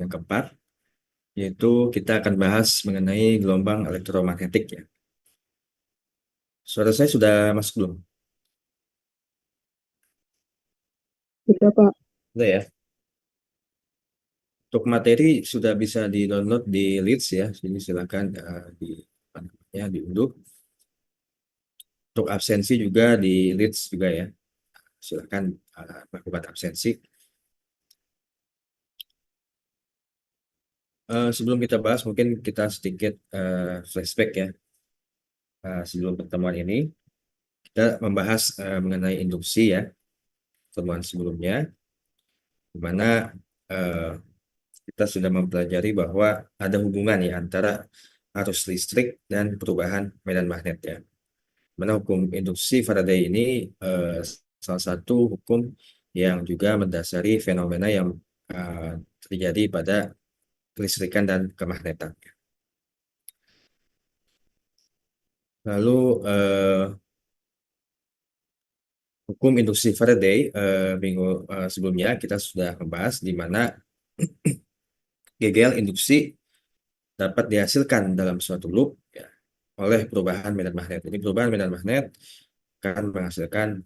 yang keempat, yaitu kita akan bahas mengenai gelombang elektromagnetik ya. Suara saya sudah masuk belum? Sudah, Pak. Sudah ya. Untuk materi sudah bisa di-download di Leeds ya. Jadi silakan di apa namanya, diunduh. Untuk absensi juga di Leeds juga ya. Silakan melakukan absensi. Sebelum kita bahas, mungkin kita sedikit flashback ya. Sebelum pertemuan ini, kita membahas mengenai induksi ya, pertemuan sebelumnya, di mana eh, kita sudah mempelajari bahwa ada hubungan ya antara arus listrik dan perubahan medan magnet ya. Mana hukum induksi Faraday ini eh, salah satu hukum yang juga mendasari fenomena yang eh, terjadi pada kelistrikan dan kemagnetan. Lalu hukum induksi Faraday minggu sebelumnya kita sudah membahas di mana GGL induksi dapat dihasilkan dalam suatu loop ya, oleh perubahan medan magnet. Jadi perubahan medan magnet akan menghasilkan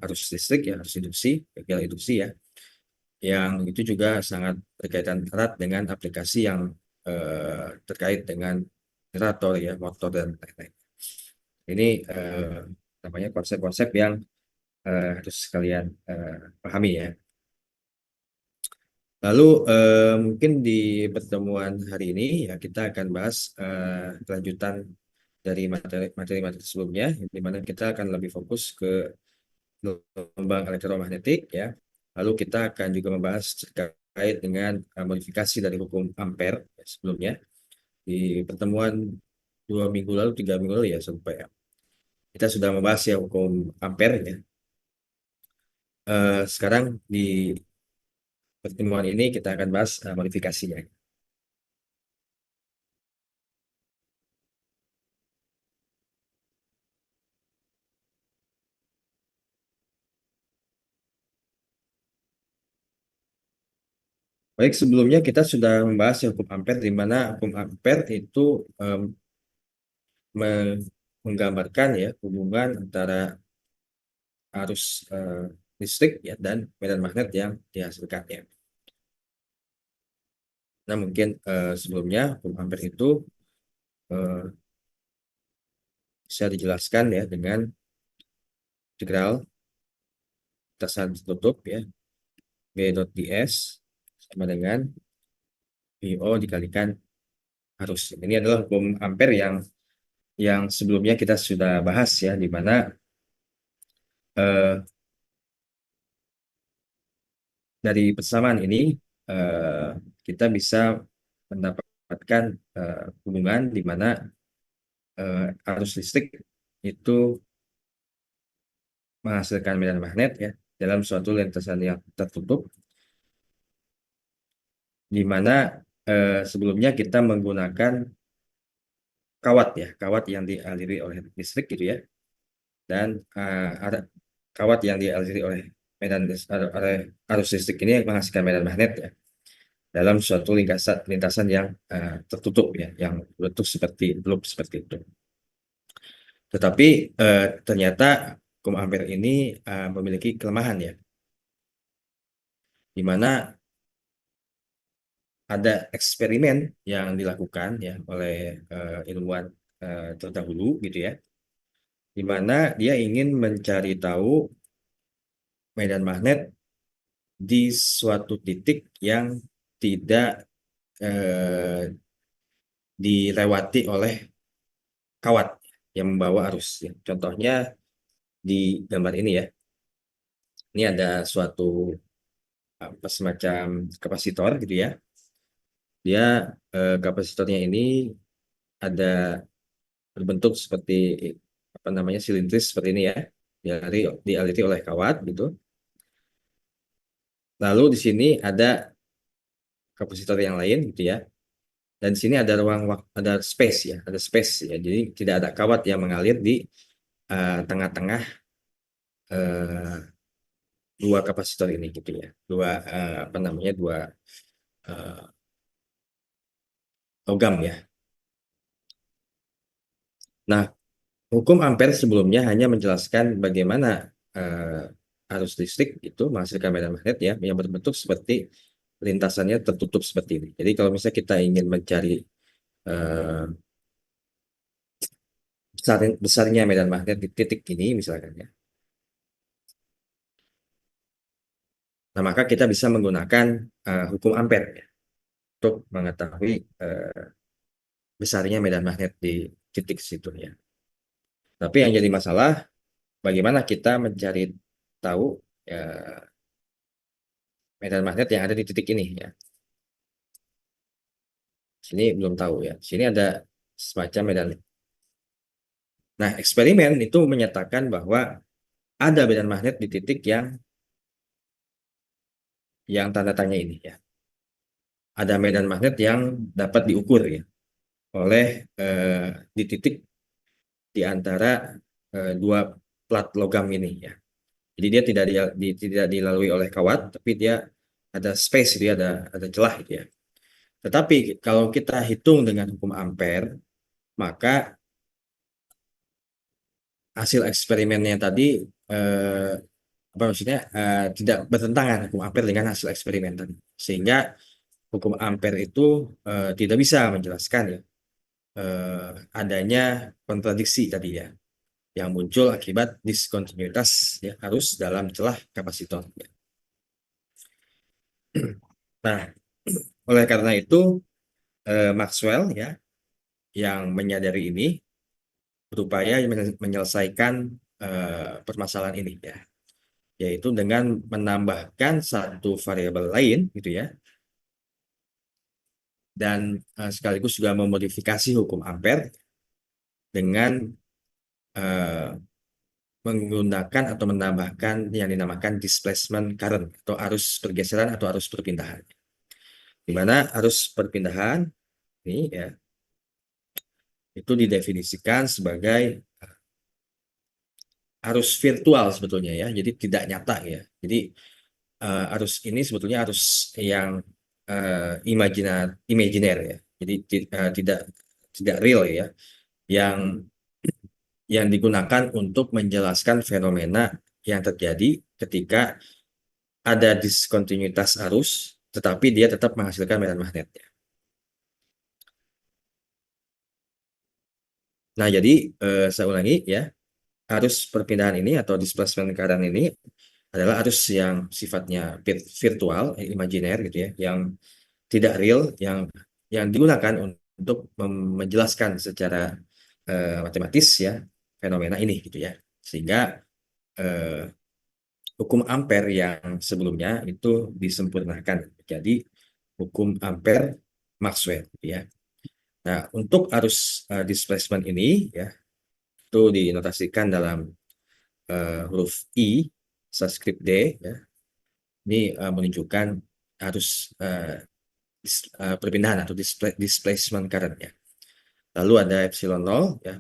arus listrik ya, arus induksi, GGL induksi ya, yang itu juga sangat berkaitan erat dengan aplikasi yang terkait dengan generator ya, motor dan lain-lain. Ini namanya konsep-konsep yang harus kalian pahami ya. Lalu mungkin di pertemuan hari ini ya kita akan bahas kelanjutan dari materi-materi sebelumnya, di mana kita akan lebih fokus ke gelombang elektromagnetik ya. Lalu kita akan juga membahas terkait dengan modifikasi dari hukum Ampere ya, sebelumnya di pertemuan 2 minggu lalu, 3 minggu lalu ya sampai ya. Kita sudah membahas ya hukum Ampere ya. Sekarang di pertemuan ini kita akan bahas modifikasinya. Baik, sebelumnya kita sudah membahas ya hukum Ampere, di mana hukum Ampere itu menggambarkan ya hubungan antara arus listrik ya dan medan magnet yang dihasilkannya. Nah, mungkin sebelumnya hukum Ampere itu eh, bisa dijelaskan ya dengan integral lintasan tertutup ya B dot ds sama dengan VO dikalikan arus. Ini adalah hukum Ampere yang sebelumnya kita sudah bahas ya, di mana eh, dari persamaan ini eh, kita bisa mendapatkan hubungan di mana arus listrik itu menghasilkan medan magnet ya dalam suatu lintasan yang tertutup, di mana sebelumnya kita menggunakan kawat ya, kawat yang dialiri oleh listrik gitu ya, dan ada kawat yang dialiri oleh oleh arus listrik ini yang menghasilkan medan magnet ya dalam suatu lintasan yang tertutup ya, yang bentuk seperti loop seperti itu. Tetapi ternyata hukum Ampere ini memiliki kelemahan ya, di mana ada eksperimen yang dilakukan ya oleh ilmuwan terdahulu gitu ya, di mana dia ingin mencari tahu medan magnet di suatu titik yang tidak eh, dilewati oleh kawat yang membawa arus ya. Contohnya di gambar ini ya, ini ada suatu apa semacam kapasitor gitu ya. Dia kapasitornya ini ada berbentuk seperti apa namanya silindris seperti ini ya, dialiri oleh kawat gitu. Lalu di sini ada kapasitor yang lain gitu ya, dan di sini ada ada space ya, ada space ya, jadi tidak ada kawat yang mengalir di tengah-tengah dua kapasitor ini gitu ya, dua apa namanya dua logam ya. Nah, hukum ampere sebelumnya hanya menjelaskan bagaimana arus listrik itu menghasilkan medan magnet ya yang berbentuk seperti lintasannya tertutup seperti ini. Jadi kalau misalnya kita ingin mencari eh, besarnya medan magnet di titik ini misalkan ya. Nah, maka kita bisa menggunakan hukum ampere ya, untuk mengetahui besarnya medan magnet di titik situ ya. Tapi yang jadi masalah bagaimana kita mencari tahu ya, medan magnet yang ada di titik ini ya. Sini belum tahu ya. Sini ada semacam medan. Nah, eksperimen itu menyatakan bahwa ada medan magnet di titik yang tanda tanya ini ya. Ada medan magnet yang dapat diukur ya oleh di titik di antara dua plat logam ini ya. Jadi dia tidak dilalui oleh kawat, tapi dia ada space, dia ada celah gitu ya. Tetapi kalau kita hitung dengan hukum ampere, maka hasil eksperimennya tadi eh, apa maksudnya tidak bertentangan hukum ampere dengan hasil eksperimen tadi. Sehingga hukum ampere itu tidak bisa menjelaskan ya adanya kontradiksi tadi ya yang muncul akibat diskontinuitas ya arus dalam celah kapasitor. Ya. Nah, oleh karena itu Maxwell ya yang menyadari ini berupaya menyelesaikan permasalahan ini ya, yaitu dengan menambahkan satu variabel lain gitu ya, dan sekaligus juga memodifikasi hukum ampere dengan eh, menggunakan atau menambahkan yang dinamakan displacement current atau arus pergeseran atau arus perpindahan. Di mana arus perpindahan ini ya itu didefinisikan sebagai arus virtual sebetulnya ya, jadi tidak nyata ya. Jadi arus ini sebetulnya arus yang imajiner ya. Jadi tidak tidak real ya, yang digunakan untuk menjelaskan fenomena yang terjadi ketika ada diskontinuitas arus, tetapi dia tetap menghasilkan medan magnet. Nah, jadi saya ulangi ya, arus perpindahan ini atau displacement current ini adalah arus yang sifatnya virtual, imajiner gitu ya, yang tidak real, yang digunakan untuk menjelaskan secara matematis ya fenomena ini gitu ya. Sehingga eh, hukum ampere yang sebelumnya itu disempurnakan jadi hukum ampere Maxwell gitu ya. Nah, untuk arus displacement ini ya itu dinotasikan dalam huruf I subscript D ya. Ini menunjukkan arus perpindahan atau displacement current ya. Lalu ada epsilon 0 ya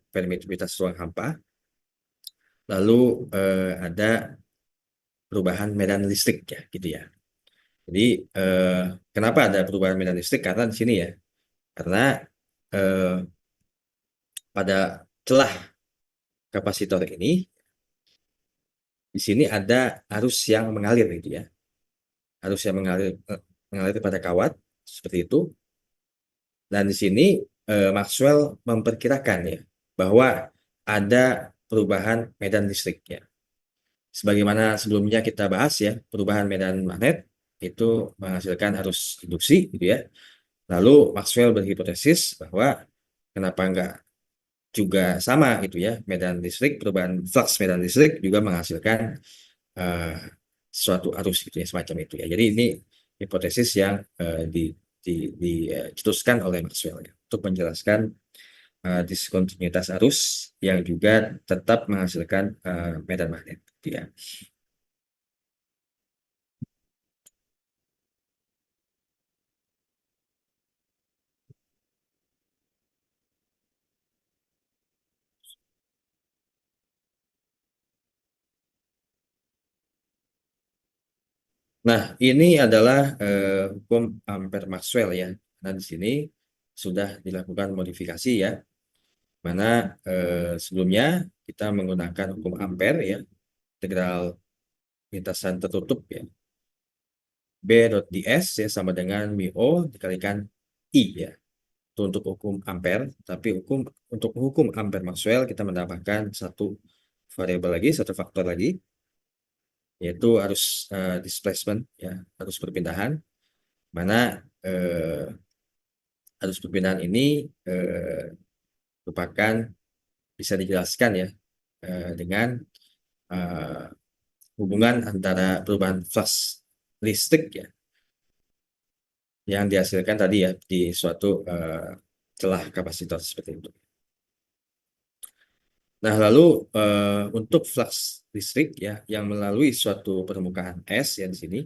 permitivitas ruang hampa. Lalu ada perubahan medan listrik ya gitu ya. Jadi kenapa ada perubahan medan listrik? Karena di sini ya, karena eh, pada celah kapasitor ini, di sini ada arus yang mengalir gitu ya, arus yang mengalir pada kawat seperti itu. Dan di sini Maxwell memperkirakan ya bahwa ada perubahan medan listrik ya. Sebagaimana sebelumnya kita bahas ya, perubahan medan magnet itu menghasilkan arus induksi gitu ya. Lalu Maxwell berhipotesis bahwa kenapa enggak juga sama gitu ya, medan listrik, perubahan flux medan listrik juga menghasilkan uh, suatu arus gitu ya, semacam itu ya. Jadi ini hipotesis yang dicetuskan oleh Maxwell ya, untuk menjelaskan diskontinuitas arus yang juga tetap menghasilkan medan magnet gitu ya. Nah, ini adalah hukum Ampere Maxwell ya. Nah, di sini sudah dilakukan modifikasi ya, mana sebelumnya kita menggunakan hukum ampere ya, integral lintasan tertutup ya, B dot ds ya sama dengan mu O dikalikan I ya. Itu untuk hukum ampere, tapi untuk hukum ampere Maxwell kita menambahkan satu variabel lagi, satu faktor lagi, yaitu arus displacement ya, arus perpindahan, mana arus perpindahan ini merupakan bisa dijelaskan ya dengan eh, hubungan antara perubahan flux listrik ya yang dihasilkan tadi ya di suatu celah kapasitor seperti itu. Nah, lalu untuk flux listrik ya yang melalui suatu permukaan es ya di sini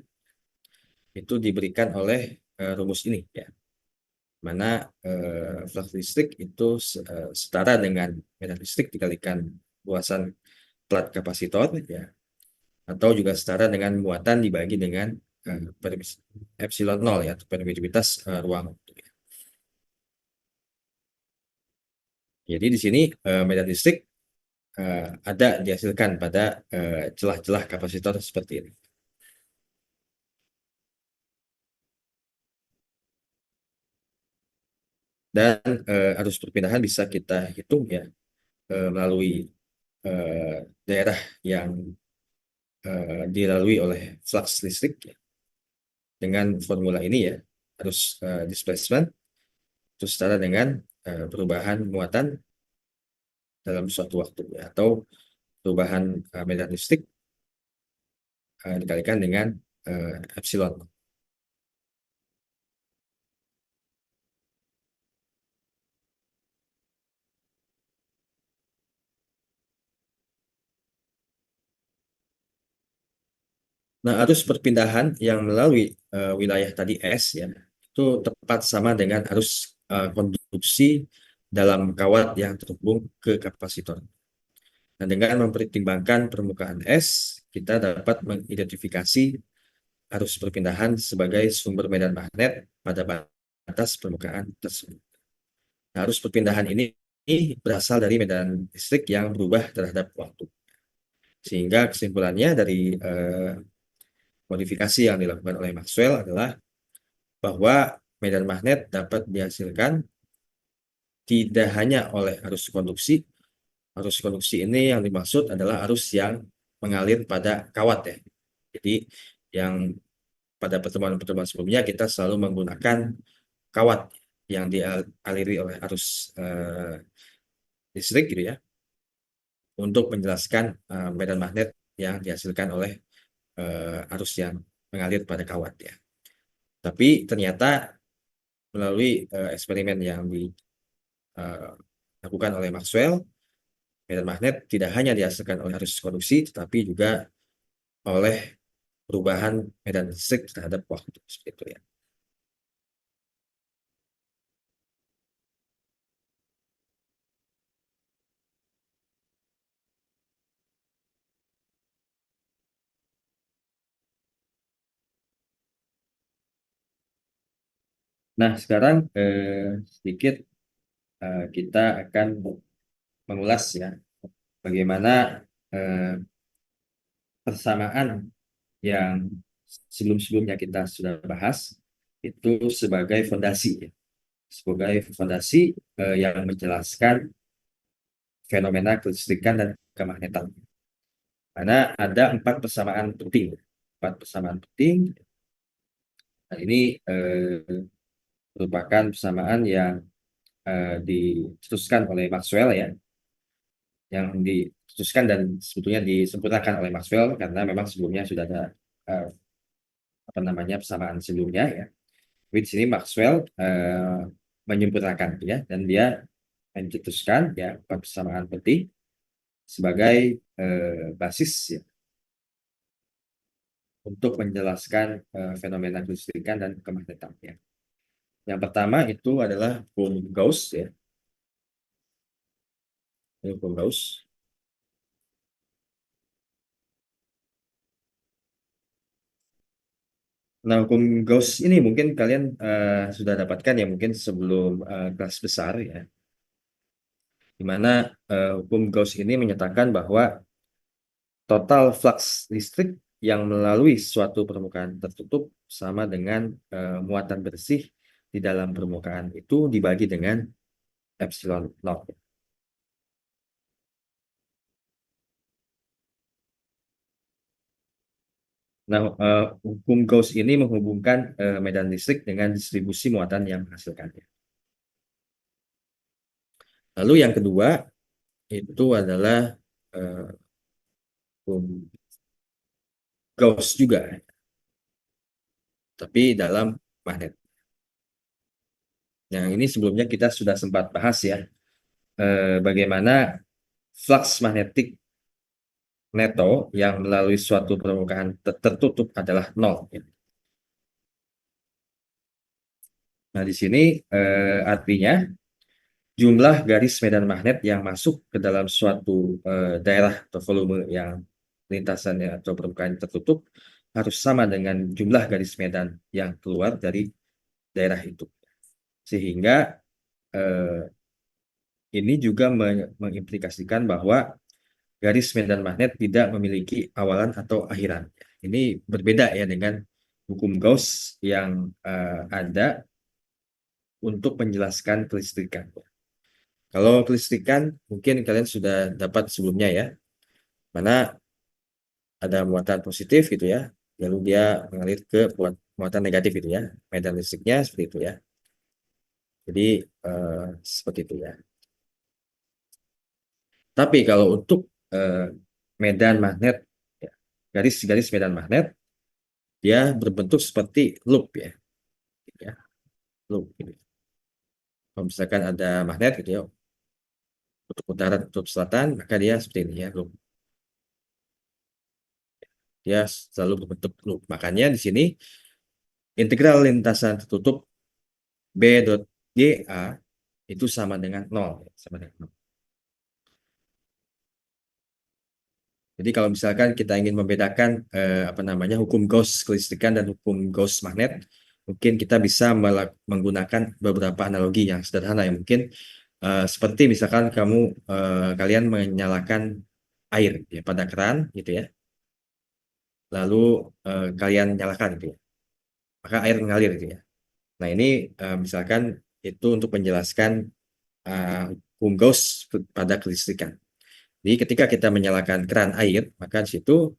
itu diberikan oleh rumus ini ya, mana flux listrik itu setara dengan medan listrik dikalikan luasan plat kapasitor ya, atau juga setara dengan muatan dibagi dengan epsilon 0 ya, atau permitivitas ruang. Jadi di sini medan listrik ada dihasilkan pada celah-celah kapasitor seperti ini. Dan arus perpindahan bisa kita hitung ya melalui daerah yang dilalui oleh flux listrik ya. Dengan formula ini ya, arus displacement itu setara dengan perubahan muatan dalam suatu waktu ya, atau perubahan medan listrik dikalikan dengan epsilon. Nah, arus perpindahan yang melalui wilayah tadi S ya, itu tepat sama dengan arus konduksi dalam kawat yang terhubung ke kapasitor. Nah, dengan mempertimbangkan permukaan S, kita dapat mengidentifikasi arus perpindahan sebagai sumber medan magnet pada batas permukaan tersebut. Nah, arus perpindahan ini berasal dari medan listrik yang berubah terhadap waktu. Sehingga kesimpulannya dari modifikasi yang dilakukan oleh Maxwell adalah bahwa medan magnet dapat dihasilkan tidak hanya oleh arus konduksi ini yang dimaksud adalah arus yang mengalir pada kawat ya. Jadi yang pada pertemuan-pertemuan sebelumnya kita selalu menggunakan kawat yang dialiri oleh arus listrik gitu ya, untuk menjelaskan medan magnet yang dihasilkan oleh arus yang mengalir pada kawat ya. Tapi ternyata melalui eksperimen yang dilakukan oleh Maxwell, medan magnet tidak hanya dihasilkan oleh arus konduksi, tetapi juga oleh perubahan medan listrik terhadap waktu seperti itu ya. Nah, sekarang sedikit kita akan mengulas ya bagaimana eh, persamaan yang sebelum-sebelumnya kita sudah bahas itu sebagai fondasi ya. Sebagai fondasi yang menjelaskan fenomena kelistrikan dan kemagnetan. Karena ada 4 persamaan penting. 4 persamaan penting. Nah, ini merupakan persamaan yang dicetuskan oleh Maxwell ya, yang dicetuskan dan sebetulnya disempurnakan oleh Maxwell karena memang sebelumnya sudah ada uh, apa namanya persamaan sebelumnya ya. Tapi di sini Maxwell menyempurnakan ya, dan dia mencetuskan ya 4 persamaan penting sebagai basis ya untuk menjelaskan fenomena kelistrikan dan kemagnetan ya. Yang pertama itu adalah hukum Gauss ya. Ini hukum Gauss. Nah, hukum Gauss ini mungkin kalian sudah dapatkan ya mungkin sebelum kelas besar ya, di mana hukum Gauss ini menyatakan bahwa total flux listrik yang melalui suatu permukaan tertutup sama dengan muatan bersih di dalam permukaan itu dibagi dengan epsilon naught. Nah, hukum Gauss ini menghubungkan medan listrik dengan distribusi muatan yang menghasilkannya. Lalu yang kedua itu adalah eh, hukum Gauss juga, tapi dalam magnet. Yang ini sebelumnya kita sudah sempat bahas ya, bagaimana flux magnetik neto yang melalui suatu permukaan tertutup adalah nol. Ya. Nah, di sini artinya jumlah garis medan magnet yang masuk ke dalam suatu daerah atau volume yang lintasannya atau permukaan tertutup harus sama dengan jumlah garis medan yang keluar dari daerah itu. Sehingga eh, ini juga mengimplikasikan bahwa garis medan magnet tidak memiliki awalan atau akhiran. Ini berbeda ya dengan hukum Gauss yang ada untuk menjelaskan kelistrikan. Kalau kelistrikan mungkin kalian sudah dapat sebelumnya ya, mana ada muatan positif gitu ya, lalu dia mengalir ke muatan negatif gitu ya, medan listriknya seperti itu ya. Jadi seperti itu ya. Tapi kalau untuk eh, medan magnet, ya, garis-garis medan magnet, dia berbentuk seperti loop ya, gitu ya, loop. Gitu. Kalau misalkan ada magnet gitu ya, kutub utara, kutub selatan, maka dia seperti ini ya, loop. Dia selalu berbentuk loop. Makanya di sini integral lintasan tertutup B.GA itu sama dengan nol, sama dengan nol. Jadi kalau misalkan kita ingin membedakan apa namanya hukum Gauss kelistrikan dan hukum Gauss magnet, mungkin kita bisa menggunakan beberapa analogi yang sederhana ya mungkin seperti misalkan kalian menyalakan air ya pada keran gitu ya, lalu kalian nyalakan gitu ya, maka air mengalir gitu ya. Nah ini misalkan itu untuk menjelaskan hukum Gauss pada kelistrikan. Jadi ketika kita menyalakan keran air, maka di situ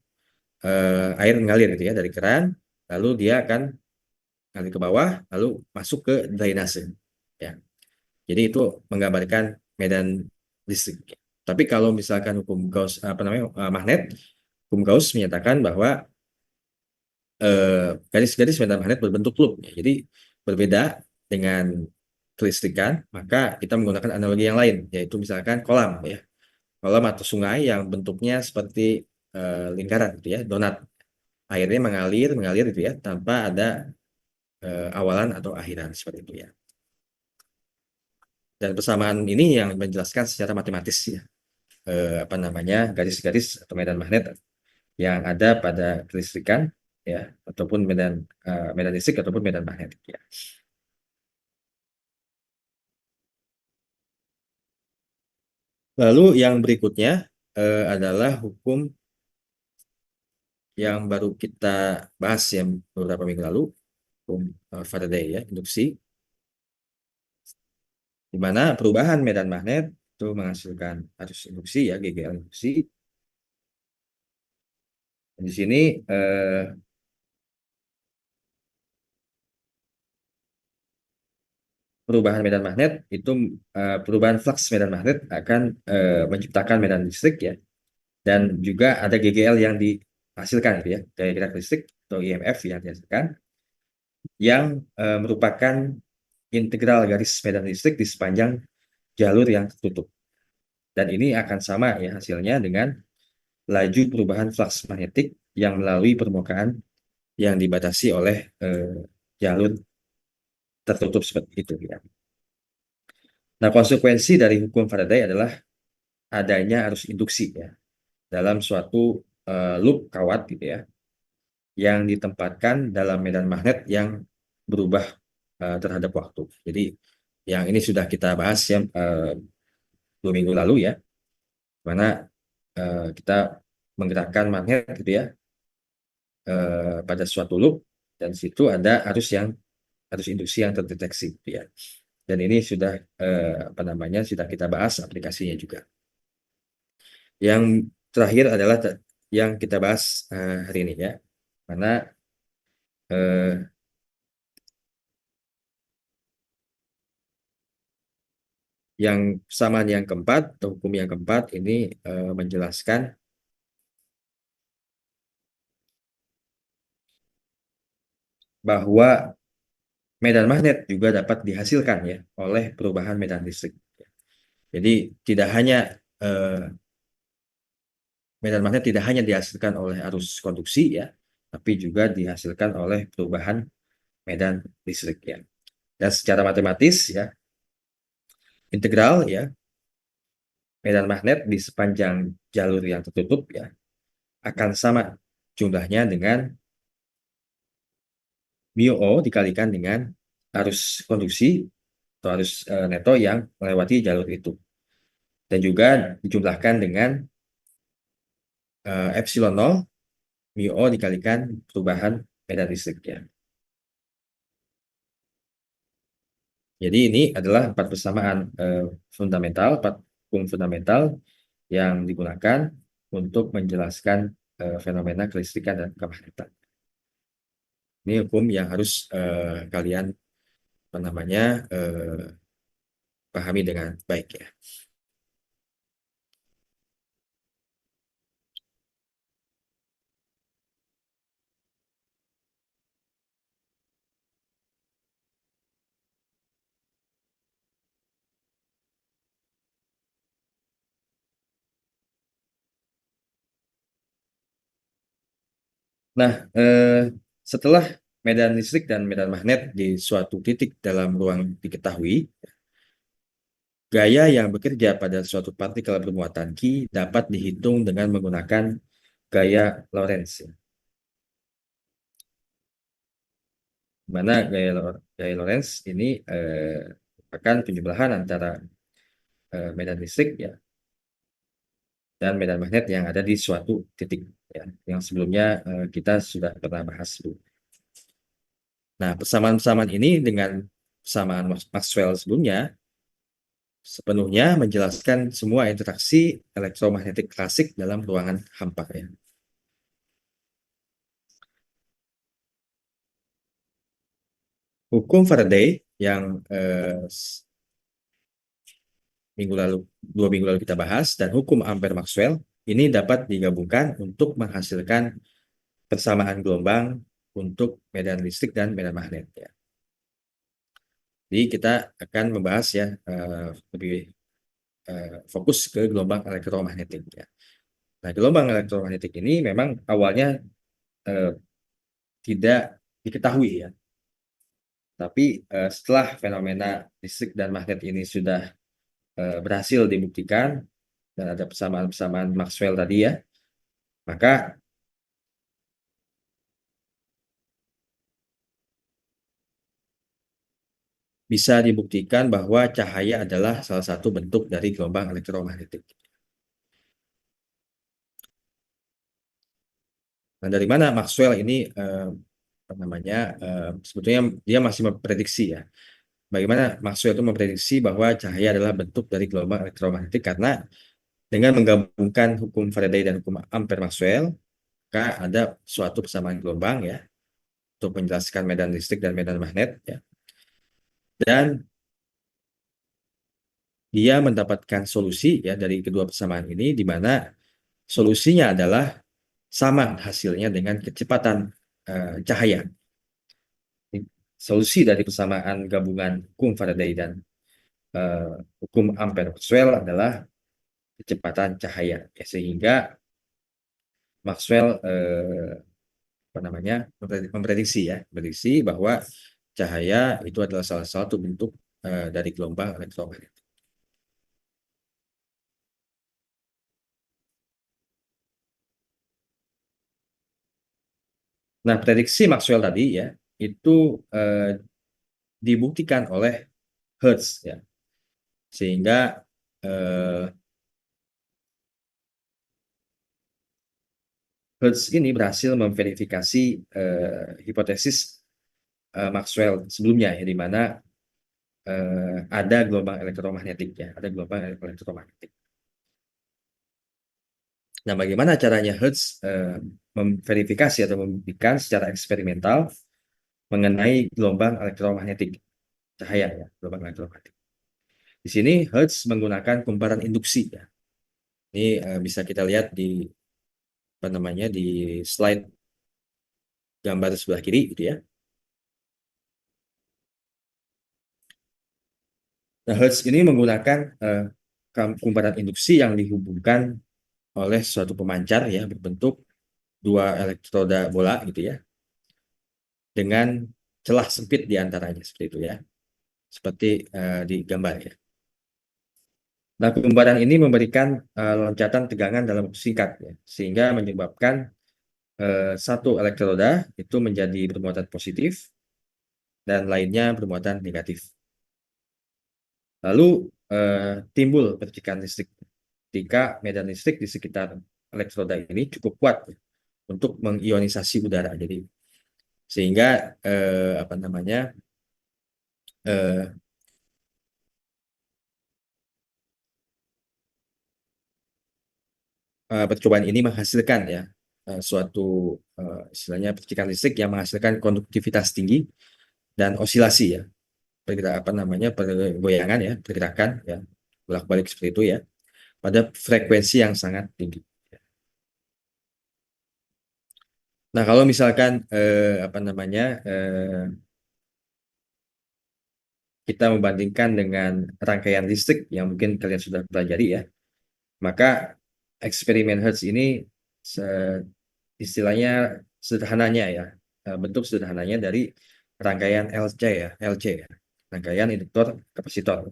air mengalir gitu ya dari keran, lalu dia akan ngalir ke bawah, lalu masuk ke drainase. Ya, jadi itu menggambarkan medan listrik. Tapi kalau misalkan hukum Gauss apa namanya magnet, hukum Gauss menyatakan bahwa garis-garis medan magnet berbentuk loop. Ya. Jadi berbeda dengan kelistrikan, maka kita menggunakan analogi yang lain, yaitu misalkan kolam ya, kolam atau sungai yang bentuknya seperti lingkaran gitu ya, donat. Airnya mengalir gitu ya, tanpa ada awalan atau akhiran seperti itu ya. Dan persamaan ini yang menjelaskan secara matematis ya, apa namanya garis-garis atau medan magnet yang ada pada kelistrikan ya, ataupun medan listrik ataupun medan magnet ya. Lalu yang berikutnya adalah hukum yang baru kita bahas yang beberapa minggu lalu, hukum Faraday ya, induksi, di mana perubahan medan magnet itu menghasilkan arus induksi ya, GGL induksi. Di sini perubahan medan magnet itu perubahan flux medan magnet akan menciptakan medan listrik ya, dan juga ada GGL yang dihasilkan gitu ya, gaya gerak listrik atau IMF yang dihasilkan, yang merupakan integral garis medan listrik di sepanjang jalur yang tertutup. Dan ini akan sama ya hasilnya dengan laju perubahan flux magnetik yang melalui permukaan yang dibatasi oleh jalur tertutup seperti itu ya. Nah, konsekuensi dari hukum Faraday adalah adanya arus induksi ya dalam suatu loop kawat gitu ya. yang ditempatkan dalam medan magnet yang berubah terhadap waktu. Jadi yang ini sudah kita bahas ya 2 minggu lalu ya, mana kita menggerakkan magnet gitu ya pada suatu loop dan situ ada arus induksi yang terdeteksi gitu ya. Dan ini sudah apa namanya sudah kita bahas aplikasinya juga. Yang terakhir adalah yang kita bahas hari ini ya, mana eh, yang persamaan yang keempat atau hukum yang keempat ini menjelaskan bahwa medan magnet juga dapat dihasilkan ya oleh perubahan medan listrik. Jadi tidak hanya medan magnet tidak hanya dihasilkan oleh arus konduksi ya, tapi juga dihasilkan oleh perubahan medan listrik ya. Dan secara matematis ya, integral ya, medan magnet di sepanjang jalur yang tertutup ya akan sama jumlahnya dengan mu O dikalikan dengan arus konduksi atau arus neto yang melewati jalur itu. Dan juga dijumlahkan dengan epsilon 0 mu O dikalikan perubahan medan listrik ya. Jadi ini adalah 4 persamaan fundamental, 4 hukum fundamental yang digunakan untuk menjelaskan fenomena kelistrikan dan kemagnetan. Ini hukum yang harus kalian apa namanya pahami dengan baik ya. Nah, setelah medan listrik dan medan magnet di suatu titik dalam ruang diketahui, gaya yang bekerja pada suatu partikel bermuatan Q dapat dihitung dengan menggunakan gaya Lorentz. Di mana gaya Lorentz ini merupakan penjumlahan antara medan listrik ya dan medan magnet yang ada di suatu titik ya, yang sebelumnya kita sudah pernah bahas. Nah, persamaan-persamaan ini dengan persamaan Maxwell sebelumnya sepenuhnya menjelaskan semua interaksi elektromagnetik klasik dalam ruangan hampa ya. Hukum Faraday yang minggu lalu 2 minggu lalu kita bahas dan hukum Ampere Maxwell ini dapat digabungkan untuk menghasilkan persamaan gelombang untuk medan listrik dan medan magnet ya. Jadi kita akan membahas ya lebih fokus ke gelombang elektromagnetik ya. Nah, gelombang elektromagnetik ini memang awalnya eh, tidak diketahui ya. Tapi setelah fenomena listrik dan magnet ini sudah berhasil dibuktikan dan ada persamaan-persamaan Maxwell tadi ya, maka bisa dibuktikan bahwa cahaya adalah salah satu bentuk dari gelombang elektromagnetik. Nah, dari mana Maxwell ini apa namanya sebetulnya dia masih memprediksi ya. Bagaimana Maxwell itu memprediksi bahwa cahaya adalah bentuk dari gelombang elektromagnetik karena dengan menggabungkan hukum Faraday dan hukum Ampere Maxwell, maka ada suatu persamaan gelombang ya untuk menjelaskan medan listrik dan medan magnet ya. Dan dia mendapatkan solusi ya dari kedua persamaan ini di mana solusinya adalah sama hasilnya dengan kecepatan cahaya. Solusi dari persamaan gabungan hukum Faraday dan hukum Ampere-Maxwell adalah kecepatan cahaya. Ya, sehingga Maxwell apa namanya memprediksi bahwa cahaya itu adalah salah satu bentuk dari gelombang elektromagnetik. Nah, prediksi Maxwell tadi ya itu dibuktikan oleh Hertz ya, sehingga eh, Hertz ini berhasil memverifikasi hipotesis Maxwell sebelumnya ya, di mana ada gelombang elektromagnetik ya, ada gelombang elektromagnetik. Nah, bagaimana caranya Hertz memverifikasi atau membuktikan secara eksperimental mengenai gelombang elektromagnetik cahaya ya, gelombang elektromagnetik. Di sini Hertz menggunakan kumparan induksi ya. Ini bisa kita lihat di apa namanya di slide gambar sebelah kiri gitu ya. Nah, Hertz ini menggunakan kumparan induksi yang dihubungkan oleh suatu pemancar ya berbentuk dua elektroda bola gitu ya, dengan celah sempit di antaranya seperti itu ya, seperti di gambar ya. Nah, kumparan ini memberikan loncatan tegangan dalam waktu singkat ya, sehingga menyebabkan satu elektroda itu menjadi bermuatan positif dan lainnya bermuatan negatif. Lalu timbul percikan listrik ketika medan listrik di sekitar elektroda ini cukup kuat ya, untuk mengionisasi udara. Jadi sehingga apa namanya eh, percobaan ini menghasilkan ya suatu istilahnya percikan listrik yang menghasilkan konduktivitas tinggi dan osilasi ya, pergerakan apa namanya pergoyangan ya, pergerakan ya, bolak-balik seperti itu ya, pada frekuensi yang sangat tinggi. Nah, kalau misalkan apa namanya kita membandingkan dengan rangkaian listrik yang mungkin kalian sudah pelajari ya, maka eksperimen Hertz ini istilahnya sederhananya ya, bentuk sederhananya dari rangkaian LC ya, rangkaian induktor kapasitor.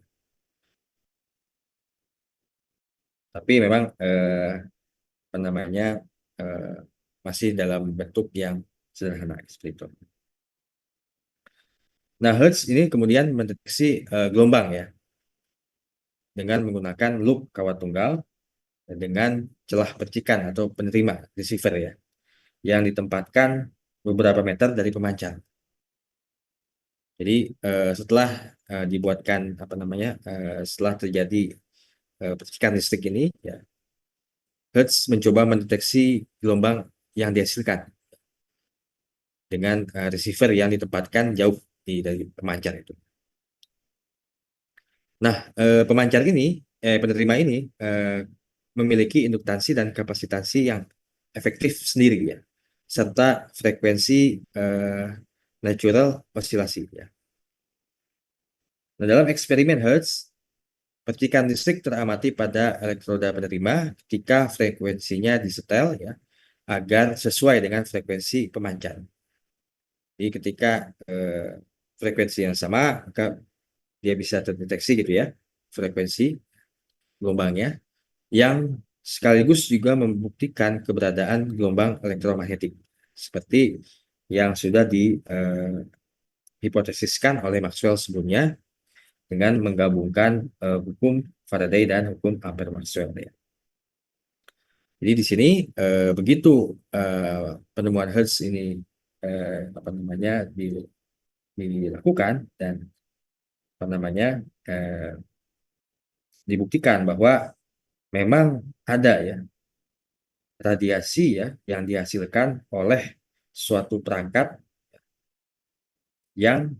Tapi memang apa namanya eh, masih dalam bentuk yang sederhana seperti itu. Nah, Hertz ini kemudian mendeteksi gelombang ya dengan menggunakan loop kawat tunggal dengan celah percikan atau penerima receiver ya, yang ditempatkan beberapa meter dari pemancar. Jadi setelah dibuatkan apa namanya setelah terjadi percikan listrik ini ya, Hertz mencoba mendeteksi gelombang yang dihasilkan dengan receiver yang ditempatkan jauh dari pemancar itu. Nah, pemancar ini, penerima ini memiliki induktansi dan kapasitansi yang efektif sendiri ya, serta frekuensi natural osilasi ya. Nah, dalam eksperimen Hertz, percikan listrik teramati pada elektroda penerima ketika frekuensinya disetel ya, agar sesuai dengan frekuensi pemancar. Jadi ketika frekuensi yang sama, maka dia bisa terdeteksi gitu ya, frekuensi gelombangnya, yang sekaligus juga membuktikan keberadaan gelombang elektromagnetik seperti yang sudah dihipotesiskan oleh Maxwell sebelumnya dengan menggabungkan hukum Faraday dan hukum Ampere-Maxwell ya. Jadi di sini begitu penemuan Hertz ini apa namanya dilakukan dan apa namanya dibuktikan bahwa memang ada ya radiasi ya yang dihasilkan oleh suatu perangkat yang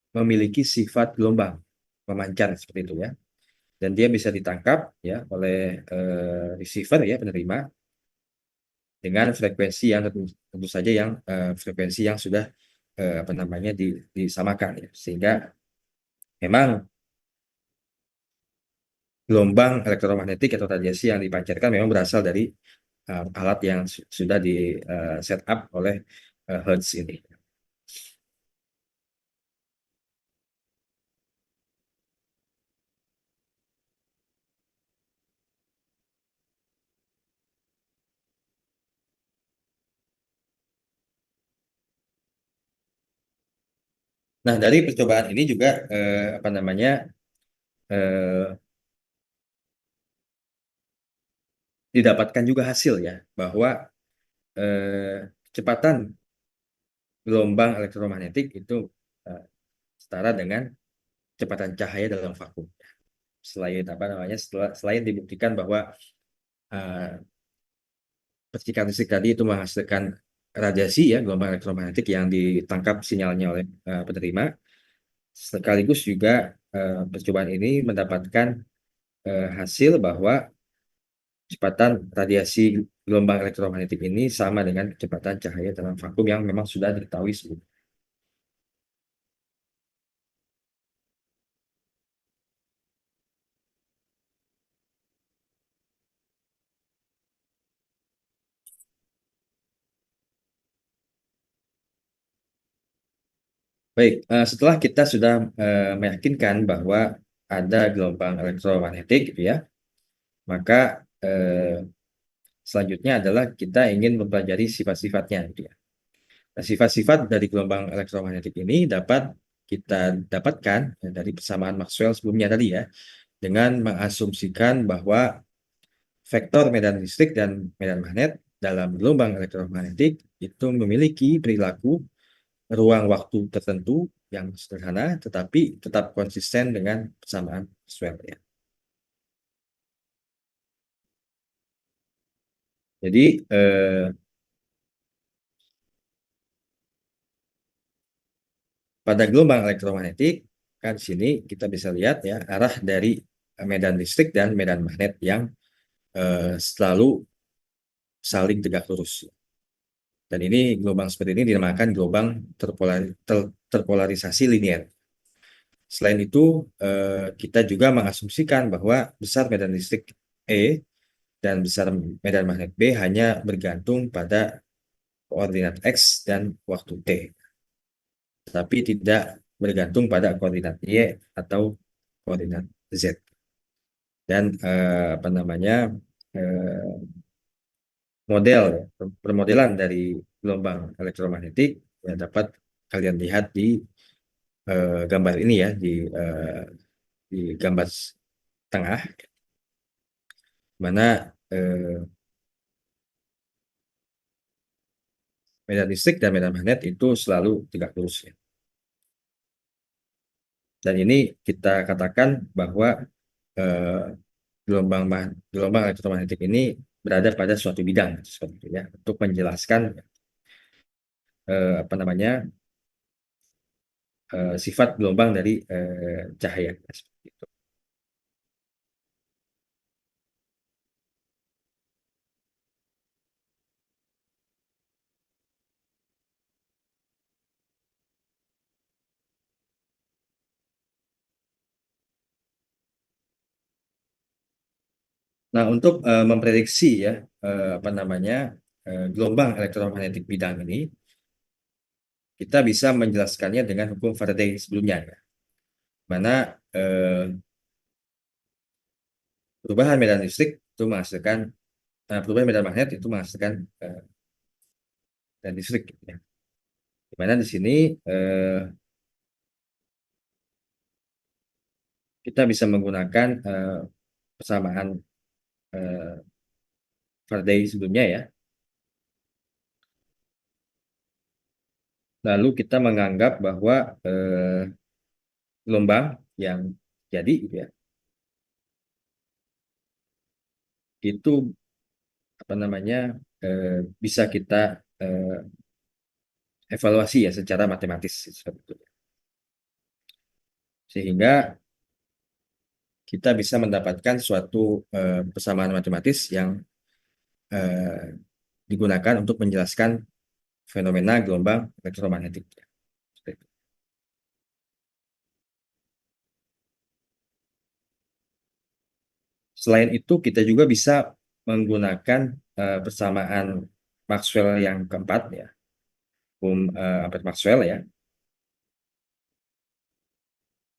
memiliki sifat gelombang memancar seperti itu ya, dan dia bisa ditangkap ya oleh receiver ya, penerima, dengan frekuensi yang tentu saja yang frekuensi yang sudah apa namanya disamakan ya, sehingga memang gelombang elektromagnetik atau radiasi yang dipancarkan memang berasal dari alat yang sudah di set up oleh Hertz ini. Nah, dari percobaan ini juga apa namanya eh, didapatkan juga hasil ya bahwa kecepatan gelombang elektromagnetik itu eh, setara dengan kecepatan cahaya dalam vakum. Selain apa namanya, selain dibuktikan bahwa eh, percikan listrik tadi itu menghasilkan radiasi ya gelombang elektromagnetik yang ditangkap sinyalnya oleh penerima, sekaligus juga percobaan ini mendapatkan hasil bahwa kecepatan radiasi gelombang elektromagnetik ini sama dengan kecepatan cahaya dalam vakum yang memang sudah diketahui sebelumnya. Baik, setelah kita sudah meyakinkan bahwa ada gelombang elektromagnetik, gitu ya, maka selanjutnya adalah kita ingin mempelajari sifat-sifatnya, gitu ya. Nah, sifat-sifat dari gelombang elektromagnetik ini dapat kita dapatkan ya, dari persamaan Maxwell sebelumnya tadi ya, dengan mengasumsikan bahwa vektor medan listrik dan medan magnet dalam gelombang elektromagnetik itu memiliki perilaku ruang waktu tertentu yang sederhana, tetapi tetap konsisten dengan persamaan Maxwell ya. Jadi pada gelombang elektromagnetik kan di sini kita bisa lihat ya arah dari medan listrik dan medan magnet yang selalu saling tegak lurus. Dan ini gelombang seperti ini dinamakan gelombang terpolarisasi linier. Selain itu, kita juga mengasumsikan bahwa besar medan listrik E dan besar medan magnet B hanya bergantung pada koordinat X dan waktu T, tapi tidak bergantung pada koordinat Y atau koordinat Z. Dan apa namanya eh, model ya, permodelan dari gelombang elektromagnetik ya dapat kalian lihat di gambar ini ya di gambar tengah mana medan listrik dan medan magnet itu selalu tegak lurus ya. Dan ini kita katakan bahwa eh, gelombang elektromagnetik ini berada pada suatu bidang seperti itu ya untuk menjelaskan apa namanya sifat gelombang dari cahaya seperti itu. Nah, untuk memprediksi ya apa namanya gelombang elektromagnetik bidang ini, kita bisa menjelaskannya dengan hukum Faraday sebelumnya, ya. Mana perubahan medan listrik itu menghasilkan perubahan medan magnet itu menghasilkan medan listrik, gitu ya. Dimana di sini eh, kita bisa menggunakan persamaan eh, Faraday sebelumnya ya. Lalu kita menganggap bahwa gelombang yang jadi, gitu ya, itu apa namanya bisa kita eh, evaluasi ya secara matematis seperti itu. Sehingga kita bisa mendapatkan suatu persamaan matematis yang eh, digunakan untuk menjelaskan fenomena gelombang elektromagnetik. Selain itu, kita juga bisa menggunakan persamaan Maxwell yang keempat ya, Albert Maxwell ya,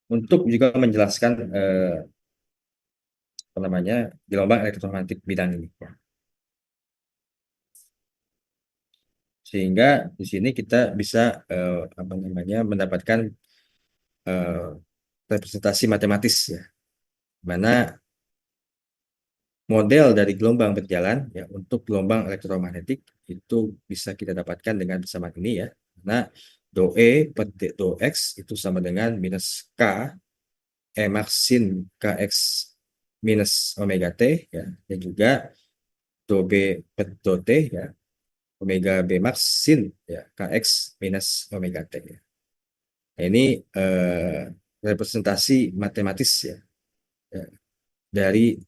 untuk juga menjelaskan apa namanya gelombang elektromagnetik bidang ini. Sehingga di sini kita bisa apa namanya mendapatkan eh, representasi matematis ya, mana model dari gelombang berjalan ya untuk gelombang elektromagnetik itu bisa kita dapatkan dengan persamaan ini ya. Nah, do E per do X itu sama dengan minus K E max sin Kx minus omega T ya, dan juga do B per do T ya, omega B max sin ya Kx minus omega T ya. Nah, ini representasi matematis ya, ya, dari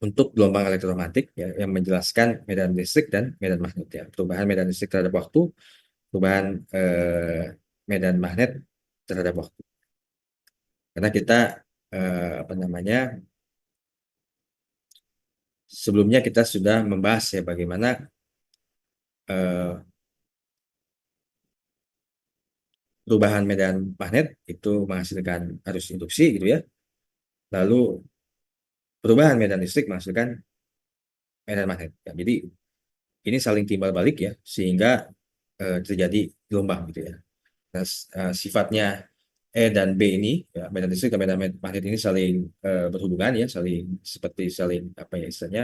untuk gelombang elektromagnetik ya, yang menjelaskan medan listrik dan medan magnet ya. Perubahan medan listrik terhadap waktu, perubahan medan magnet terhadap waktu. Karena kita apa namanya, sebelumnya kita sudah membahas ya bagaimana perubahan medan magnet itu menghasilkan arus induksi gitu ya. Lalu perubahan medan listrik menghasilkan medan magnet. Ya, jadi ini saling timbal balik ya, sehingga terjadi gelombang gitu ya. Nah, sifatnya E dan B ini, ya, medan listrik dan medan magnet ini saling berhubungan ya, saling apa ya istilahnya,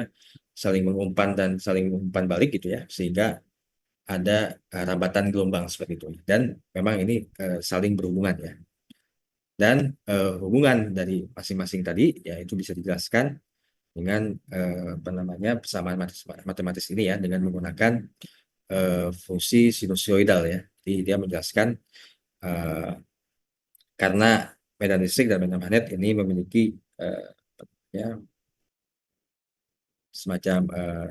saling mengumpan dan saling mengumpan balik gitu ya, sehingga ada rambatan gelombang seperti itu. Dan memang ini saling berhubungan ya. Dan hubungan dari masing-masing tadi ya itu bisa dijelaskan dengan apa namanya persamaan matematis ini ya, dengan menggunakan fungsi sinusoidal ya. Jadi dia menjelaskan eh, karena medan listrik dan medan magnet ini memiliki ya semacam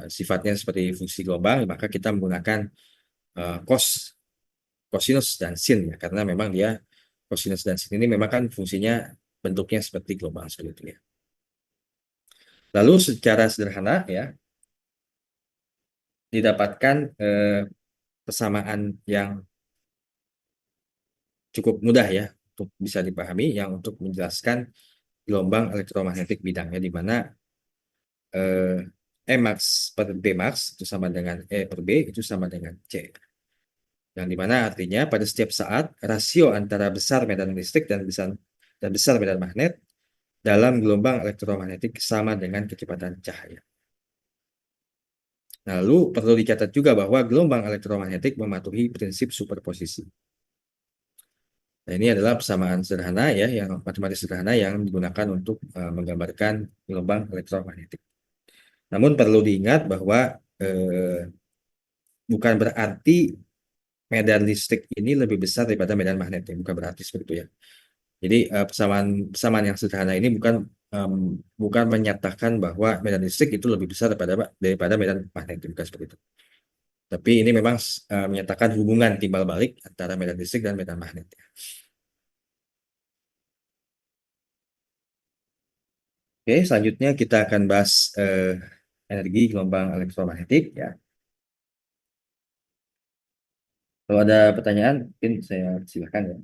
sifatnya seperti fungsi gelombang, maka kita menggunakan cos, cosinus dan sin ya, karena memang dia cosinus dan sin ini memang kan fungsinya bentuknya seperti gelombang seperti itu ya. Lalu secara sederhana ya didapatkan persamaan yang cukup mudah ya untuk bisa dipahami yang untuk menjelaskan gelombang elektromagnetik bidangnya, di mana E max per B max itu sama dengan E per B itu sama dengan C. Yang dimana artinya pada setiap saat rasio antara besar medan listrik dan besar medan magnet dalam gelombang elektromagnetik sama dengan kecepatan cahaya. Lalu perlu dicatat juga bahwa gelombang elektromagnetik mematuhi prinsip superposisi. Nah, ini adalah persamaan sederhana ya, yang matematis sederhana yang digunakan untuk menggambarkan gelombang elektromagnetik. Namun perlu diingat bahwa bukan berarti medan listrik ini lebih besar daripada medan magnet ya, bukan berarti seperti itu ya. Jadi persamaan persamaan yang sederhana ini bukan menyatakan bahwa medan listrik itu lebih besar daripada medan magnet, bukan seperti itu. Tapi ini memang menyatakan hubungan timbal balik antara medan listrik dan medan magnet ya. Oke, selanjutnya kita akan bahas energi gelombang elektromagnetik ya. Kalau ada pertanyaan, mungkin saya silakan ya.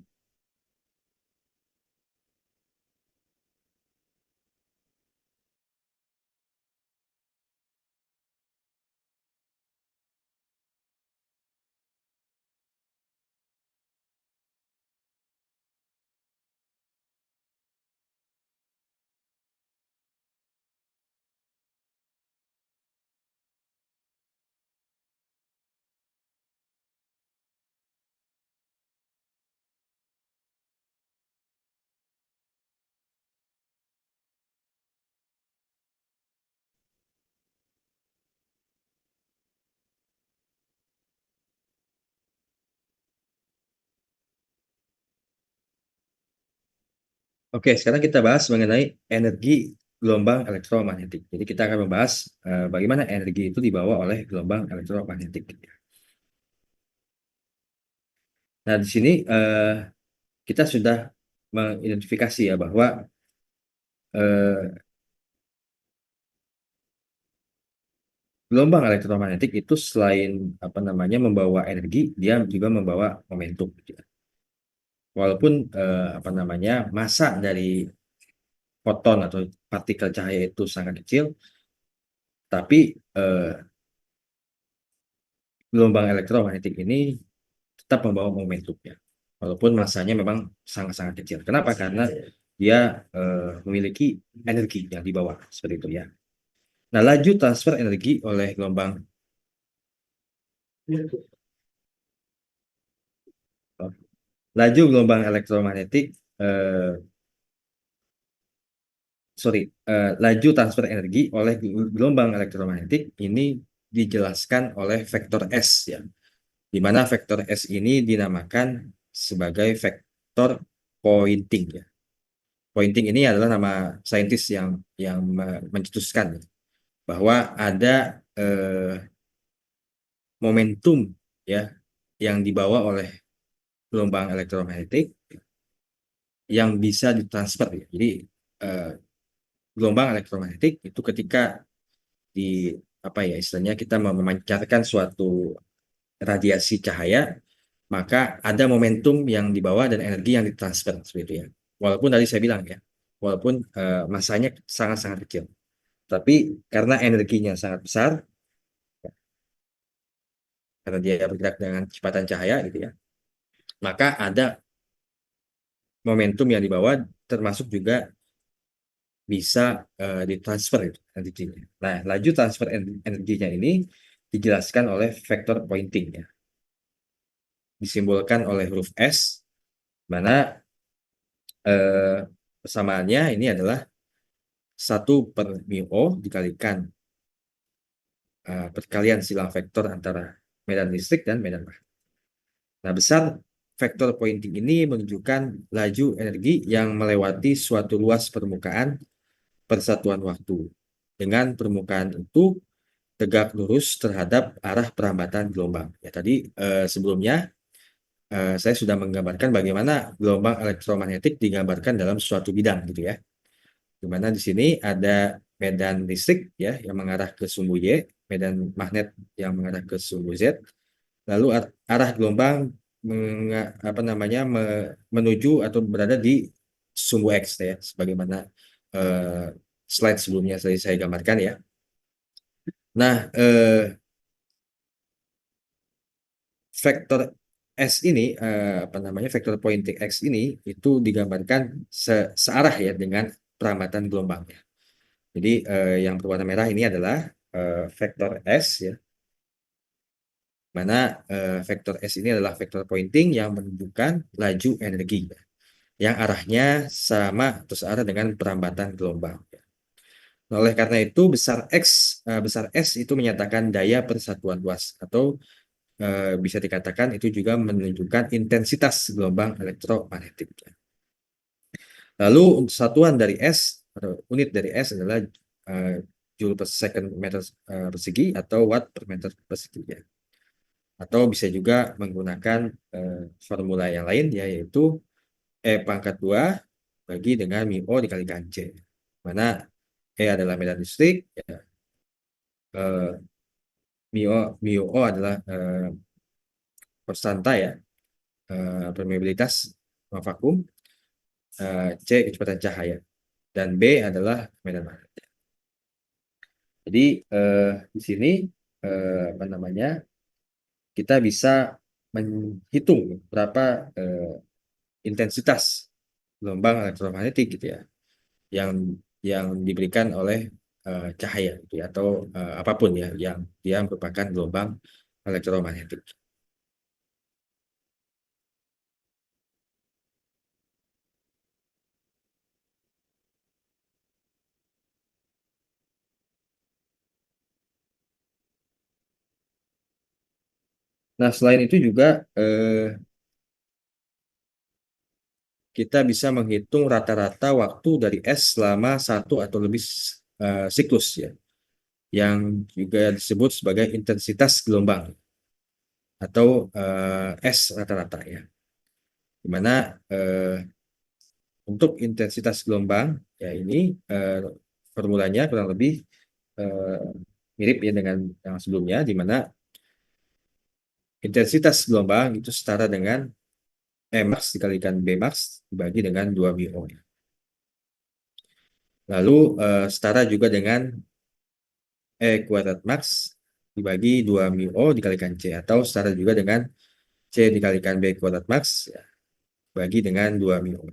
Oke, sekarang kita bahas mengenai energi gelombang elektromagnetik. Jadi kita akan membahas bagaimana energi itu dibawa oleh gelombang elektromagnetik. Nah, di sini kita sudah mengidentifikasi ya bahwa eh, gelombang elektromagnetik itu selain apa namanya membawa energi, dia juga membawa momentum, gitu ya. Walaupun apa namanya massa dari foton atau partikel cahaya itu sangat kecil, tapi gelombang elektromagnetik ini tetap membawa momentum ya. walaupun masanya memang sangat-sangat kecil. Kenapa? Karena dia memiliki energi yang dibawa seperti itu ya. Nah, laju transfer energi oleh gelombang laju gelombang elektromagnetik laju transfer energi oleh gelombang elektromagnetik ini dijelaskan oleh vektor S ya, di mana vektor S ini dinamakan sebagai vektor Poynting ya. Poynting ini adalah nama saintis yang mencetuskan bahwa ada momentum ya yang dibawa oleh gelombang elektromagnetik yang bisa ditransfer ya. Jadi eh, gelombang elektromagnetik itu ketika di apa ya istilahnya kita memancarkan suatu radiasi cahaya, maka ada momentum yang dibawa dan energi yang ditransfer seperti itu ya. Walaupun tadi saya bilang ya, walaupun masanya sangat-sangat kecil, tapi karena energinya sangat besar, karena dia bergerak dengan kecepatan cahaya gitu ya, maka ada momentum yang dibawa, termasuk juga bisa ditransfer itu energinya. Nah, laju transfer energinya ini dijelaskan oleh vektor Poynting ya, disimbolkan oleh huruf S, mana persamaannya ini adalah 1/μ dikalikan perkalian silang vektor antara medan listrik dan medan magnet. Nah, besar vektor Poynting ini menunjukkan laju energi yang melewati suatu luas permukaan persatuan waktu. Dengan permukaan itu tegak lurus terhadap arah perambatan gelombang. Ya, tadi sebelumnya saya sudah menggambarkan bagaimana gelombang elektromagnetik digambarkan dalam suatu bidang gitu ya. Di mana di sini ada medan listrik ya yang mengarah ke sumbu Y, medan magnet yang mengarah ke sumbu Z, lalu arah gelombang menuju atau berada di sumbu X ya, sebagaimana eh, slide sebelumnya saya gambarkan ya. Nah, vektor S ini vektor Poynting X ini itu digambarkan searah ya dengan perambatan gelombangnya. Jadi yang berwarna merah ini adalah vektor S ya, mana vektor S ini adalah vektor Poynting yang menunjukkan laju energi ya, yang arahnya sama atau searah dengan perambatan gelombang ya. Nah, oleh karena itu besar S itu menyatakan daya persatuan luas atau bisa dikatakan itu juga menunjukkan intensitas gelombang elektromagnetik ya. Lalu satuan dari S atau unit dari S adalah joule per second meter persegi atau watt per meter persegi ya. Atau bisa juga menggunakan formula yang lain ya, yaitu E⁻² bagi dengan μO dikalikan C. Mana E adalah medan listrik, ya, μO adalah konstanta ya, permeabilitas vakum, C kecepatan cahaya, dan B adalah medan magnet. Jadi di sini kita bisa menghitung berapa intensitas gelombang elektromagnetik gitu ya yang diberikan oleh cahaya gitu ya, atau apapun ya yang dia merupakan gelombang elektromagnetik. Nah, selain itu juga kita bisa menghitung rata-rata waktu dari S selama satu atau lebih siklus ya, yang juga disebut sebagai intensitas gelombang atau S rata-rata ya. Dimana untuk intensitas gelombang ya ini formulanya kurang lebih eh, mirip ya dengan yang sebelumnya, di mana intensitas gelombang itu setara dengan E max dikalikan B max dibagi dengan 2μO. Lalu setara juga dengan E kuadrat max dibagi 2μO dikalikan C, atau setara juga dengan C dikalikan B kuadrat max ya, bagi dengan 2 mu.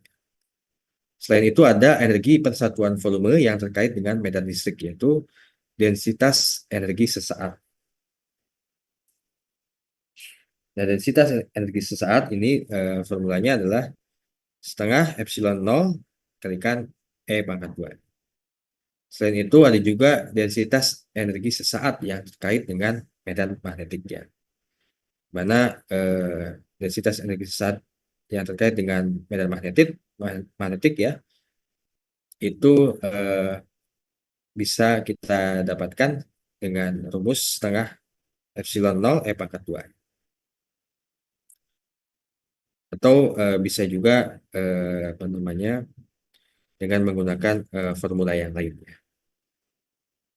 Selain itu ada energi persatuan volume yang terkait dengan medan listrik, yaitu densitas energi sesaat. Nah, densitas energi sesaat ini formulanya adalah setengah epsilon 0 kalikan E pangkat 2. Selain itu ada juga densitas energi sesaat yang terkait dengan medan magnetiknya. Mana densitas energi sesaat yang terkait dengan medan magnetik ya, itu bisa kita dapatkan dengan rumus setengah epsilon 0 E pangkat 2. Atau bisa juga apa namanya, dengan menggunakan formula yang lainnya.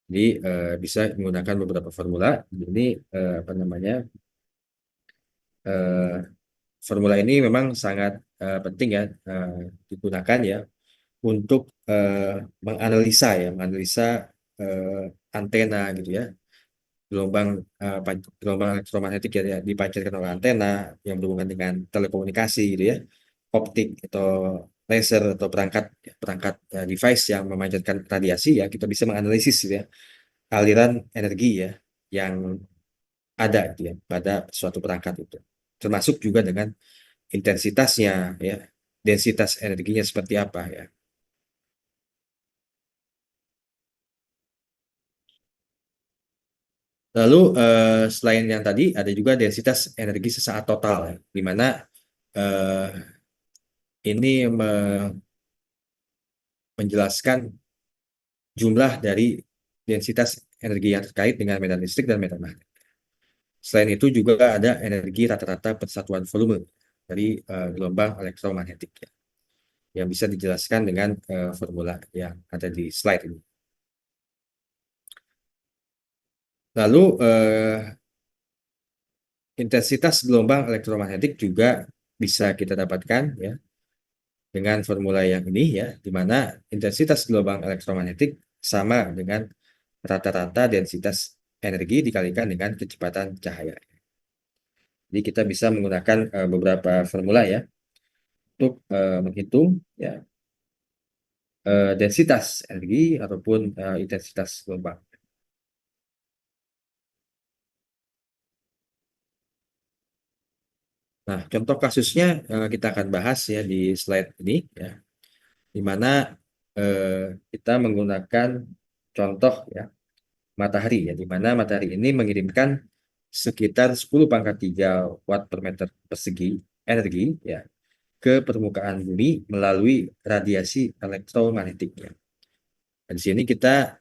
Jadi bisa menggunakan beberapa formula. Ini apa namanya, formula ini memang sangat penting ya digunakan ya untuk menganalisa antena gitu ya, gelombang gelombang elektromagnetik yang dipancarkan oleh antena yang berhubungan dengan telekomunikasi gitu ya, optik atau laser atau perangkat perangkat device yang memancarkan radiasi ya, kita bisa menganalisis gitu ya aliran energi ya yang ada gitu ya pada suatu perangkat itu, termasuk juga dengan intensitasnya ya, densitas energinya seperti apa ya. Lalu selain yang tadi ada juga densitas energi sesaat total ya, di mana eh, ini menjelaskan jumlah dari densitas energi yang terkait dengan medan listrik dan medan magnet. Selain itu juga ada energi rata-rata persatuan volume dari gelombang elektromagnetik ya, yang bisa dijelaskan dengan formula yang ada di slide ini. Lalu intensitas gelombang elektromagnetik juga bisa kita dapatkan ya dengan formula yang ini ya, di mana intensitas gelombang elektromagnetik sama dengan rata-rata densitas energi dikalikan dengan kecepatan cahaya. Jadi kita bisa menggunakan beberapa formula ya untuk menghitung ya densitas energi ataupun intensitas gelombang. Nah, contoh kasusnya kita akan bahas ya di slide ini ya, di mana kita menggunakan contoh ya matahari ya, di mana matahari ini mengirimkan sekitar 10 pangkat 3 watt per meter persegi energi ya ke permukaan bumi melalui radiasi elektromagnetiknya. Dan di sini kita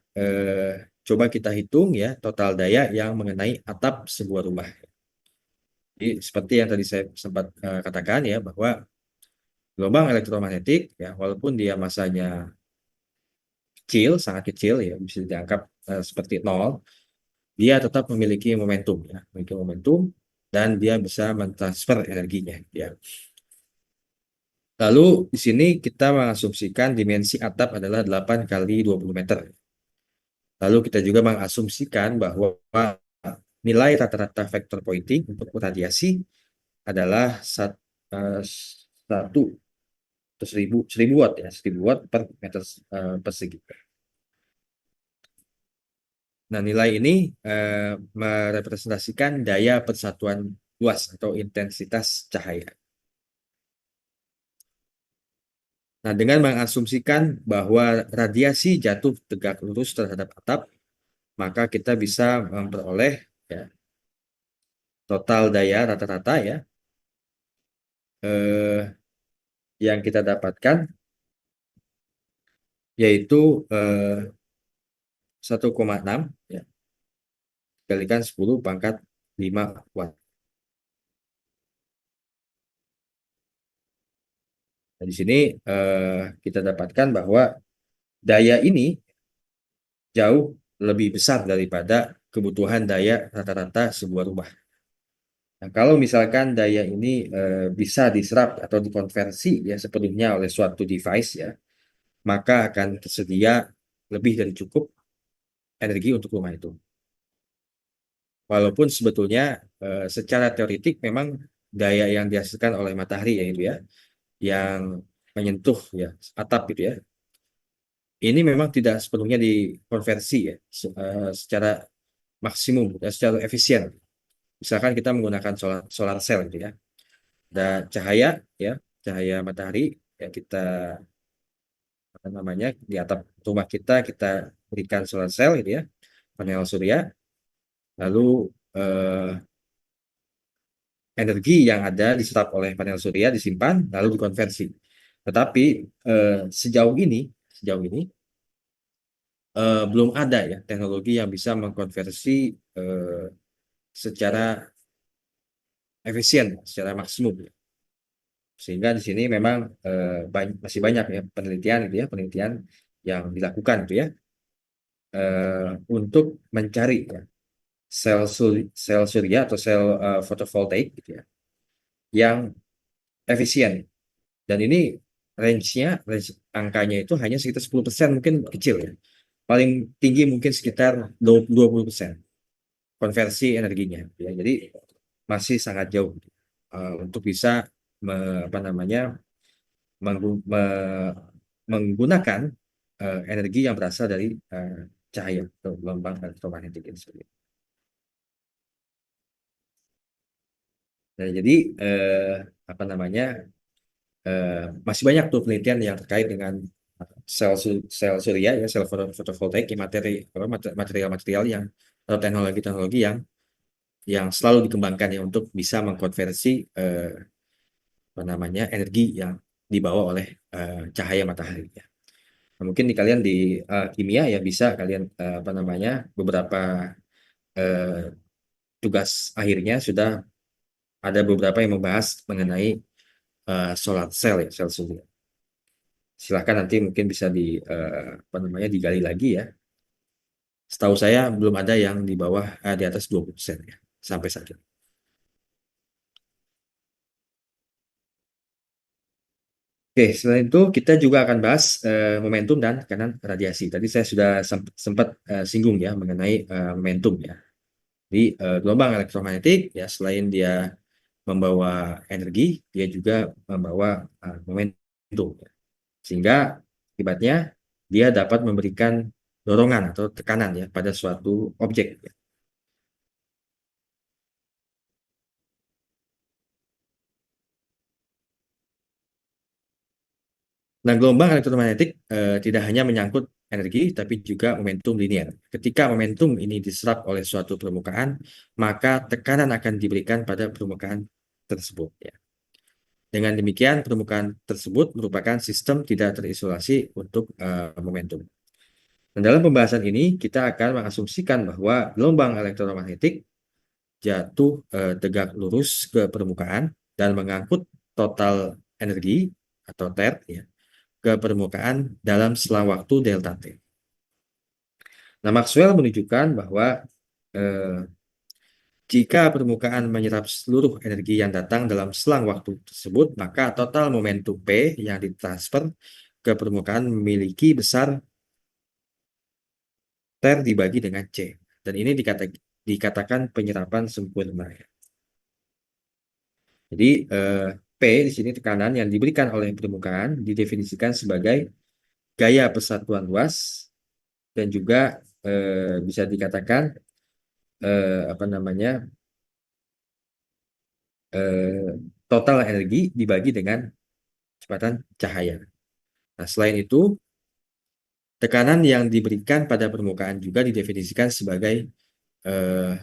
coba kita hitung ya total daya yang mengenai atap sebuah rumah. Jadi seperti yang tadi saya sempat katakan ya, bahwa gelombang elektromagnetik ya walaupun dia masanya kecil, sangat kecil ya, bisa dianggap seperti nol, dia tetap memiliki momentum ya, memiliki momentum dan dia bisa mentransfer energinya ya. Lalu di sini kita mengasumsikan dimensi atap adalah 8 kali 20 meter. Lalu kita juga mengasumsikan bahwa nilai rata-rata vektor pointing untuk radiasi adalah satu atau 1000 watt ya, 1000 watt per meter persegi. Nah, nilai ini merepresentasikan daya persatuan luas atau intensitas cahaya. Nah, dengan mengasumsikan bahwa radiasi jatuh tegak lurus terhadap atap, maka kita bisa memperoleh ya, total daya rata-rata ya eh, yang kita dapatkan yaitu 1,6 ya, dikalikan 10 pangkat 5 watt. Nah, di sini kita dapatkan bahwa daya ini jauh lebih besar daripada kebutuhan daya rata-rata sebuah rumah. Nah, kalau misalkan daya ini bisa diserap atau dikonversi ya sepenuhnya oleh suatu device ya, maka akan tersedia lebih dari cukup energi untuk rumah itu. Walaupun sebetulnya secara teoritik memang daya yang dihasilkan oleh matahari ya itu ya, yang menyentuh ya atap gitu ya, ini memang tidak sepenuhnya dikonversi ya secara maksimum, secara efisien. Misalkan kita menggunakan solar cell gitu ya, ada cahaya ya, cahaya matahari ya, kita apa namanya di atap rumah kita berikan solar cell gitu ya, panel surya, lalu eh, energi yang ada diserap oleh panel surya disimpan lalu dikonversi. Tetapi sejauh ini belum ada ya teknologi yang bisa mengkonversi eh, secara efisien, secara maksimum, ya. Sehingga di sini memang masih banyak ya penelitian gitu ya, penelitian yang dilakukan gitu ya, untuk mencari ya, sel surya atau sel fotovoltaik gitu ya yang efisien. Dan ini range angkanya itu hanya sekitar 10%, mungkin kecil ya. Paling tinggi mungkin sekitar 20% konversi energinya. Ya. Jadi masih sangat jauh untuk bisa apa namanya menggunakan energi yang berasal dari cahaya atau gelombang elektromagnetik itu sendiri. Nah, jadi apa namanya eh, masih banyak tuh penelitian yang terkait dengan sel surya ya, sel fotovoltaik, ya, material-material yang atau teknologi-teknologi yang selalu dikembangkan ya untuk bisa mengkonversi apa namanya energi yang dibawa oleh cahaya matahari ya. Nah, mungkin di kalian di kimia ya bisa kalian apa namanya beberapa eh, tugas akhirnya sudah ada beberapa yang membahas mengenai solar cell ya, sel surya. Silahkan nanti mungkin bisa apa namanya digali lagi ya. Setahu saya belum ada yang di bawah di atas 20% ya sampai saat ini. Oke, selain itu kita juga akan bahas momentum dan tekanan radiasi. Tadi saya sudah sempat singgung ya mengenai momentum ya. Di gelombang elektromagnetik ya, selain dia membawa energi, dia juga membawa momentum ya. Sehingga akibatnya dia dapat memberikan dorongan atau tekanan ya pada suatu objek ya. Nah, gelombang elektromagnetik tidak hanya menyangkut energi, tapi juga momentum linier. Ketika momentum ini diserap oleh suatu permukaan, maka tekanan akan diberikan pada permukaan tersebut. Ya. Dengan demikian, permukaan tersebut merupakan sistem tidak terisolasi untuk momentum. Dan dalam pembahasan ini, kita akan mengasumsikan bahwa gelombang elektromagnetik jatuh tegak lurus ke permukaan dan mengangkut total energi atau TER ya, ke permukaan dalam selang waktu delta T. Nah, Maxwell menunjukkan bahwa eh, jika permukaan menyerap seluruh energi yang datang dalam selang waktu tersebut, maka total momentum P yang ditransfer ke permukaan memiliki besar TER dibagi dengan C. Dan ini dikatakan penyerapan sempurna. Jadi P di sini tekanan yang diberikan oleh permukaan didefinisikan sebagai gaya persatuan luas dan juga bisa dikatakan apa namanya eh, total energi dibagi dengan kecepatan cahaya. Nah, selain itu, tekanan yang diberikan pada permukaan juga didefinisikan sebagai eh,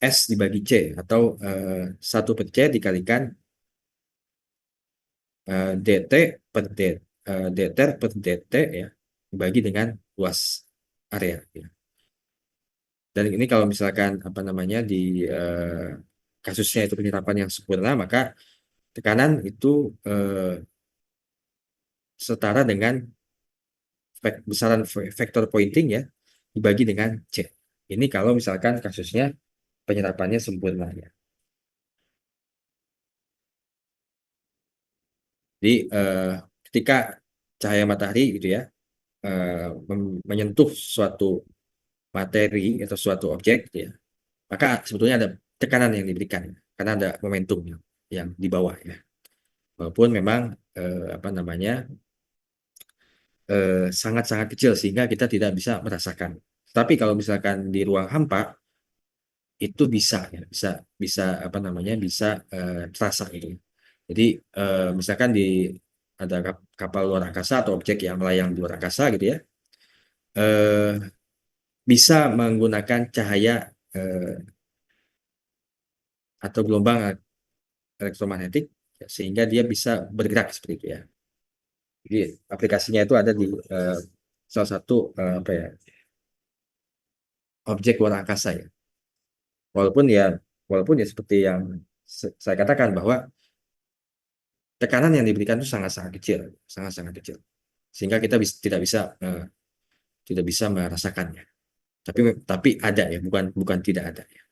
S dibagi C atau 1 per C dikalikan DT per D, DT per DT ya dibagi dengan luas area. Ya. Dan ini kalau misalkan apa namanya di kasusnya itu penyerapan yang sempurna, maka tekanan itu setara dengan besaran vektor pointing ya dibagi dengan C. Ini kalau misalkan kasusnya penyerapannya sempurna ya. Jadi ketika cahaya matahari gitu ya menyentuh suatu materi atau suatu objek gitu ya, maka sebetulnya ada tekanan yang diberikan karena ada momentum yang di bawah ya. Walaupun memang apa namanya sangat-sangat kecil sehingga kita tidak bisa merasakan. Tapi kalau misalkan di ruang hampa itu bisa ya, bisa bisa apa namanya bisa terasa gitu. Jadi misalkan di ada kapal luar angkasa atau objek yang melayang di luar angkasa gitu ya, eh, bisa menggunakan cahaya eh, atau gelombang elektromagnetik ya, sehingga dia bisa bergerak seperti itu ya. Jadi aplikasinya itu ada di salah satu apa ya objek luar angkasa ya. Walaupun ya walaupun ya seperti yang saya katakan bahwa tekanan yang diberikan itu sangat-sangat kecil, sangat-sangat kecil, sehingga kita tidak bisa tidak bisa merasakannya. Tapi ada ya, bukan bukan tidak ada ya.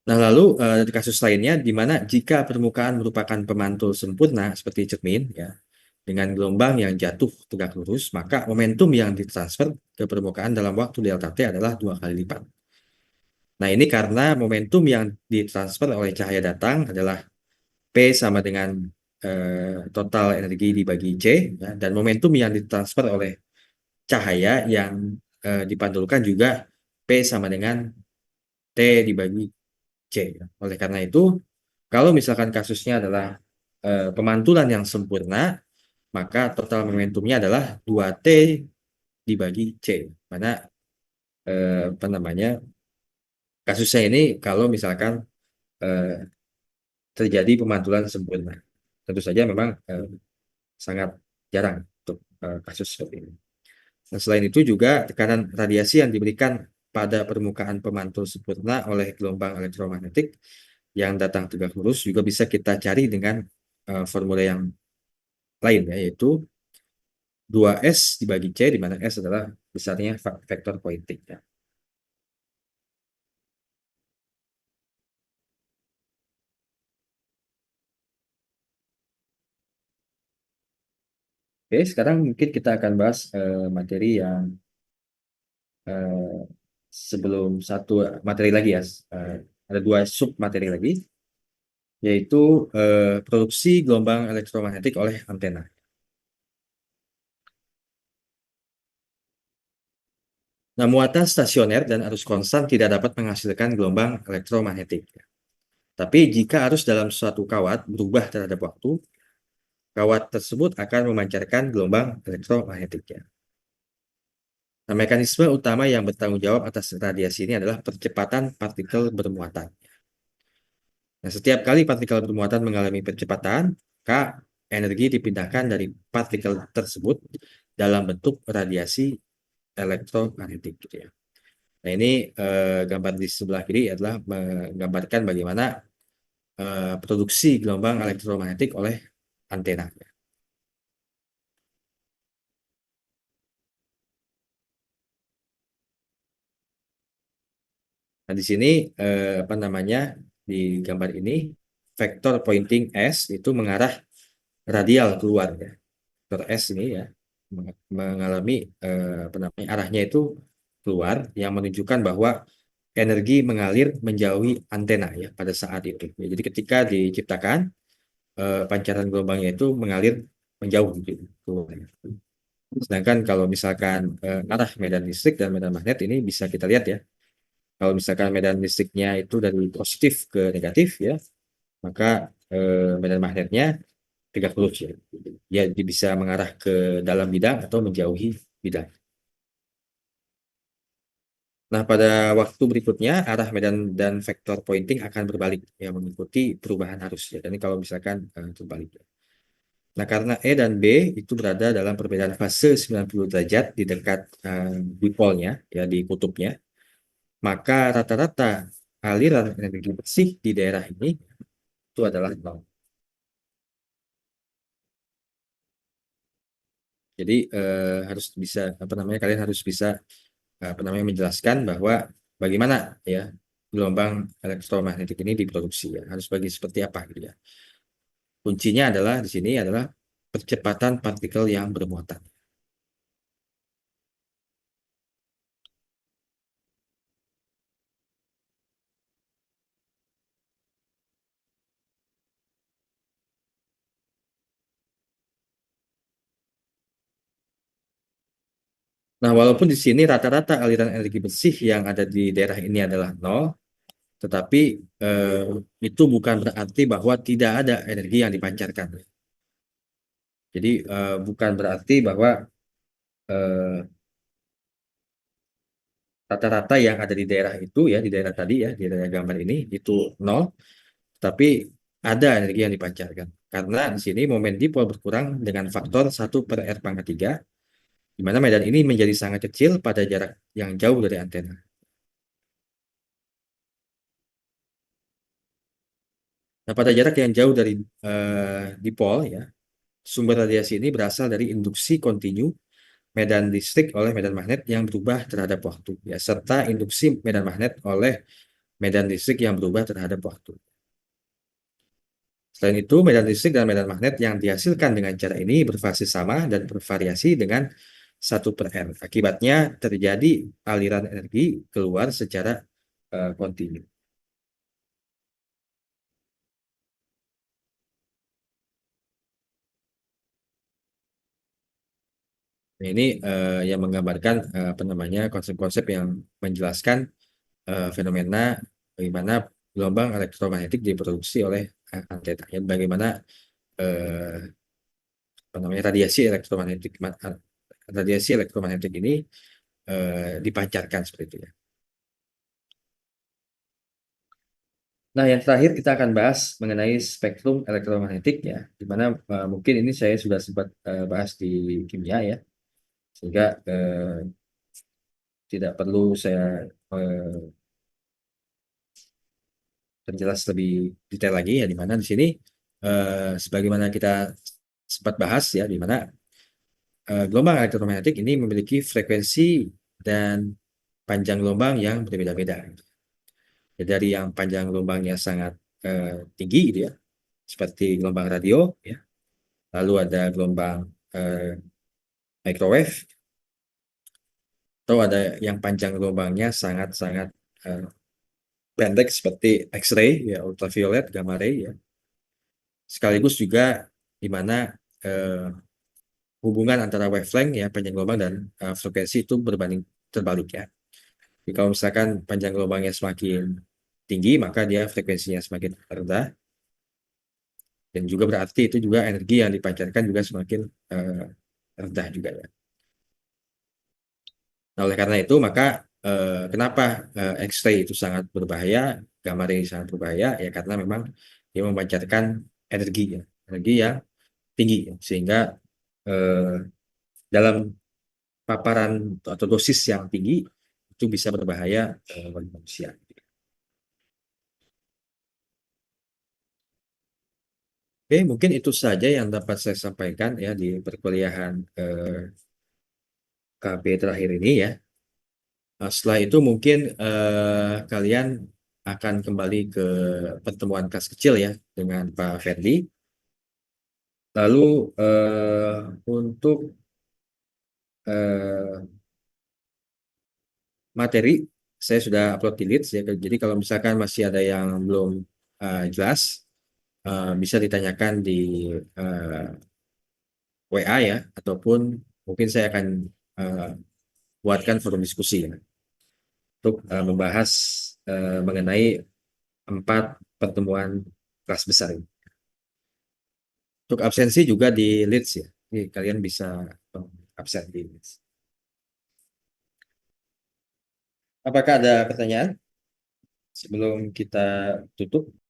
Nah, lalu di kasus lainnya di mana jika permukaan merupakan pemantul sempurna seperti cermin ya, dengan gelombang yang jatuh tegak lurus, maka momentum yang ditransfer ke permukaan dalam waktu delta T adalah 2 kali lipat. Nah, ini karena momentum yang ditransfer oleh cahaya datang adalah P sama dengan total energi dibagi C, ya, dan momentum yang ditransfer oleh cahaya yang dipantulkan juga P sama dengan T dibagi C. Ya. Oleh karena itu, kalau misalkan kasusnya adalah pemantulan yang sempurna, maka total momentumnya adalah 2T dibagi C. Mana apa namanya kasusnya ini kalau misalkan eh, terjadi pemantulan sempurna. Tentu saja memang sangat jarang untuk kasus seperti ini. Nah, selain itu juga tekanan radiasi yang diberikan pada permukaan pemantul sempurna oleh gelombang elektromagnetik yang datang tegak lurus juga bisa kita cari dengan formula yang lain ya, yaitu 2S dibagi C, di mana S adalah besarnya vektor Poynting. Ya. Oke, sekarang mungkin kita akan bahas materi yang eh, sebelum satu materi lagi ya. Eh, ada 2 sub materi lagi, yaitu produksi gelombang elektromagnetik oleh antena. Nah, muatan stasioner dan arus konstan tidak dapat menghasilkan gelombang elektromagnetik. Tapi jika arus dalam suatu kawat berubah terhadap waktu, kawat tersebut akan memancarkan gelombang elektromagnetik. Nah, mekanisme utama yang bertanggung jawab atas radiasi ini adalah percepatan partikel bermuatan. Nah, setiap kali partikel bermuatan mengalami percepatan, maka energi dipindahkan dari partikel tersebut dalam bentuk radiasi elektromagnetik. Gitu ya. Nah, ini gambar di sebelah kiri adalah menggambarkan bagaimana produksi gelombang elektromagnetik oleh antena. Nah, di sini apa namanya di gambar ini vektor pointing S itu mengarah radial keluar ya. Vektor S ini ya mengalami apa namanya arahnya itu keluar yang menunjukkan bahwa energi mengalir menjauhi antena ya pada saat itu. Ya, jadi ketika diciptakan pancaran gelombangnya itu mengalir menjauh gitu keluar. Sedangkan kalau misalkan arah medan listrik dan medan magnet ini bisa kita lihat ya. Kalau misalkan medan listriknya itu dari positif ke negatif ya, maka medan magnetnya tegak lurus ya. Dia bisa mengarah ke dalam bidang atau menjauhi bidang. Nah, pada waktu berikutnya arah medan dan vektor pointing akan berbalik ya mengikuti perubahan arus ya. Dan ini kalau misalkan terbalik. Ya. Nah, karena E dan B itu berada dalam perbedaan fase 90 derajat di dekat dipolnya ya di kutubnya, maka rata-rata aliran energi bersih di daerah ini itu adalah nol. Jadi harus bisa apa namanya kalian harus bisa apa namanya menjelaskan bahwa bagaimana ya gelombang elektromagnetik ini diproduksi ya harus bagi seperti apa gitu ya. Kuncinya adalah di sini adalah percepatan partikel yang bermuatan. Nah, walaupun di sini rata-rata aliran energi bersih yang ada di daerah ini adalah nol, tetapi eh, itu bukan berarti bahwa tidak ada energi yang dipancarkan. Jadi bukan berarti bahwa eh, rata-rata yang ada di daerah itu ya, di daerah tadi ya, di daerah gambar ini itu nol, tapi ada energi yang dipancarkan. Karena di sini momen dipol berkurang dengan faktor 1/r⁻3, di mana medan ini menjadi sangat kecil pada jarak yang jauh dari antena. Nah, pada jarak yang jauh dari dipol ya, sumber radiasi ini berasal dari induksi kontinu medan listrik oleh medan magnet yang berubah terhadap waktu ya, serta induksi medan magnet oleh medan listrik yang berubah terhadap waktu. Selain itu, medan listrik dan medan magnet yang dihasilkan dengan cara ini berfase sama dan bervariasi dengan 1/r. Akibatnya terjadi aliran energi keluar secara kontinu. Nah, ini yang menggambarkan apa namanya konsep-konsep yang menjelaskan fenomena bagaimana gelombang elektromagnetik diproduksi oleh antena. Ya, bagaimana eh, apa namanya radiasi elektromagnetik ini dipancarkan seperti itu ya. Nah, yang terakhir kita akan bahas mengenai spektrum elektromagnetik ya, di mana mungkin ini saya sudah sempat bahas di kimia ya, sehingga tidak perlu saya perjelas lebih detail lagi ya, di mana di sini sebagaimana kita sempat bahas ya, di mana gelombang elektromagnetik ini memiliki frekuensi dan panjang gelombang yang berbeda-beda. Ya, dari yang panjang gelombangnya sangat tinggi gitu ya, seperti gelombang radio ya, lalu ada gelombang eh, microwave, atau ada yang panjang gelombangnya sangat-sangat eh, pendek seperti X-ray ya, ultraviolet, gamma ray ya. Sekaligus juga di mana eh, hubungan antara wavelength ya, panjang gelombang dan frekuensi itu berbanding terbalik ya. Jadi kalau misalkan panjang gelombangnya semakin tinggi, maka dia frekuensinya semakin rendah, dan juga berarti itu juga energi yang dipancarkan juga semakin eh, rendah juga ya. Nah, oleh karena itu maka kenapa X-ray itu sangat berbahaya, gamma ray sangat berbahaya ya, karena memang dia memancarkan energi ya, energi yang tinggi ya, sehingga eh, dalam paparan atau dosis yang tinggi itu bisa berbahaya bagi manusia. Oke, mungkin itu saja yang dapat saya sampaikan ya di perkuliahan KB terakhir ini ya. Nah, setelah itu mungkin kalian akan kembali ke pertemuan kelas kecil ya dengan Pak Ferdi. Lalu untuk eh, materi saya sudah upload di Leads ya. Jadi kalau misalkan masih ada yang belum jelas, bisa ditanyakan di eh, WA ya, ataupun mungkin saya akan eh, buatkan forum diskusi ya, untuk membahas mengenai 4 pertemuan kelas besar ini. Untuk absensi juga di Leads ya. Jadi kalian bisa absen di Leads. Apakah ada pertanyaan sebelum kita tutup?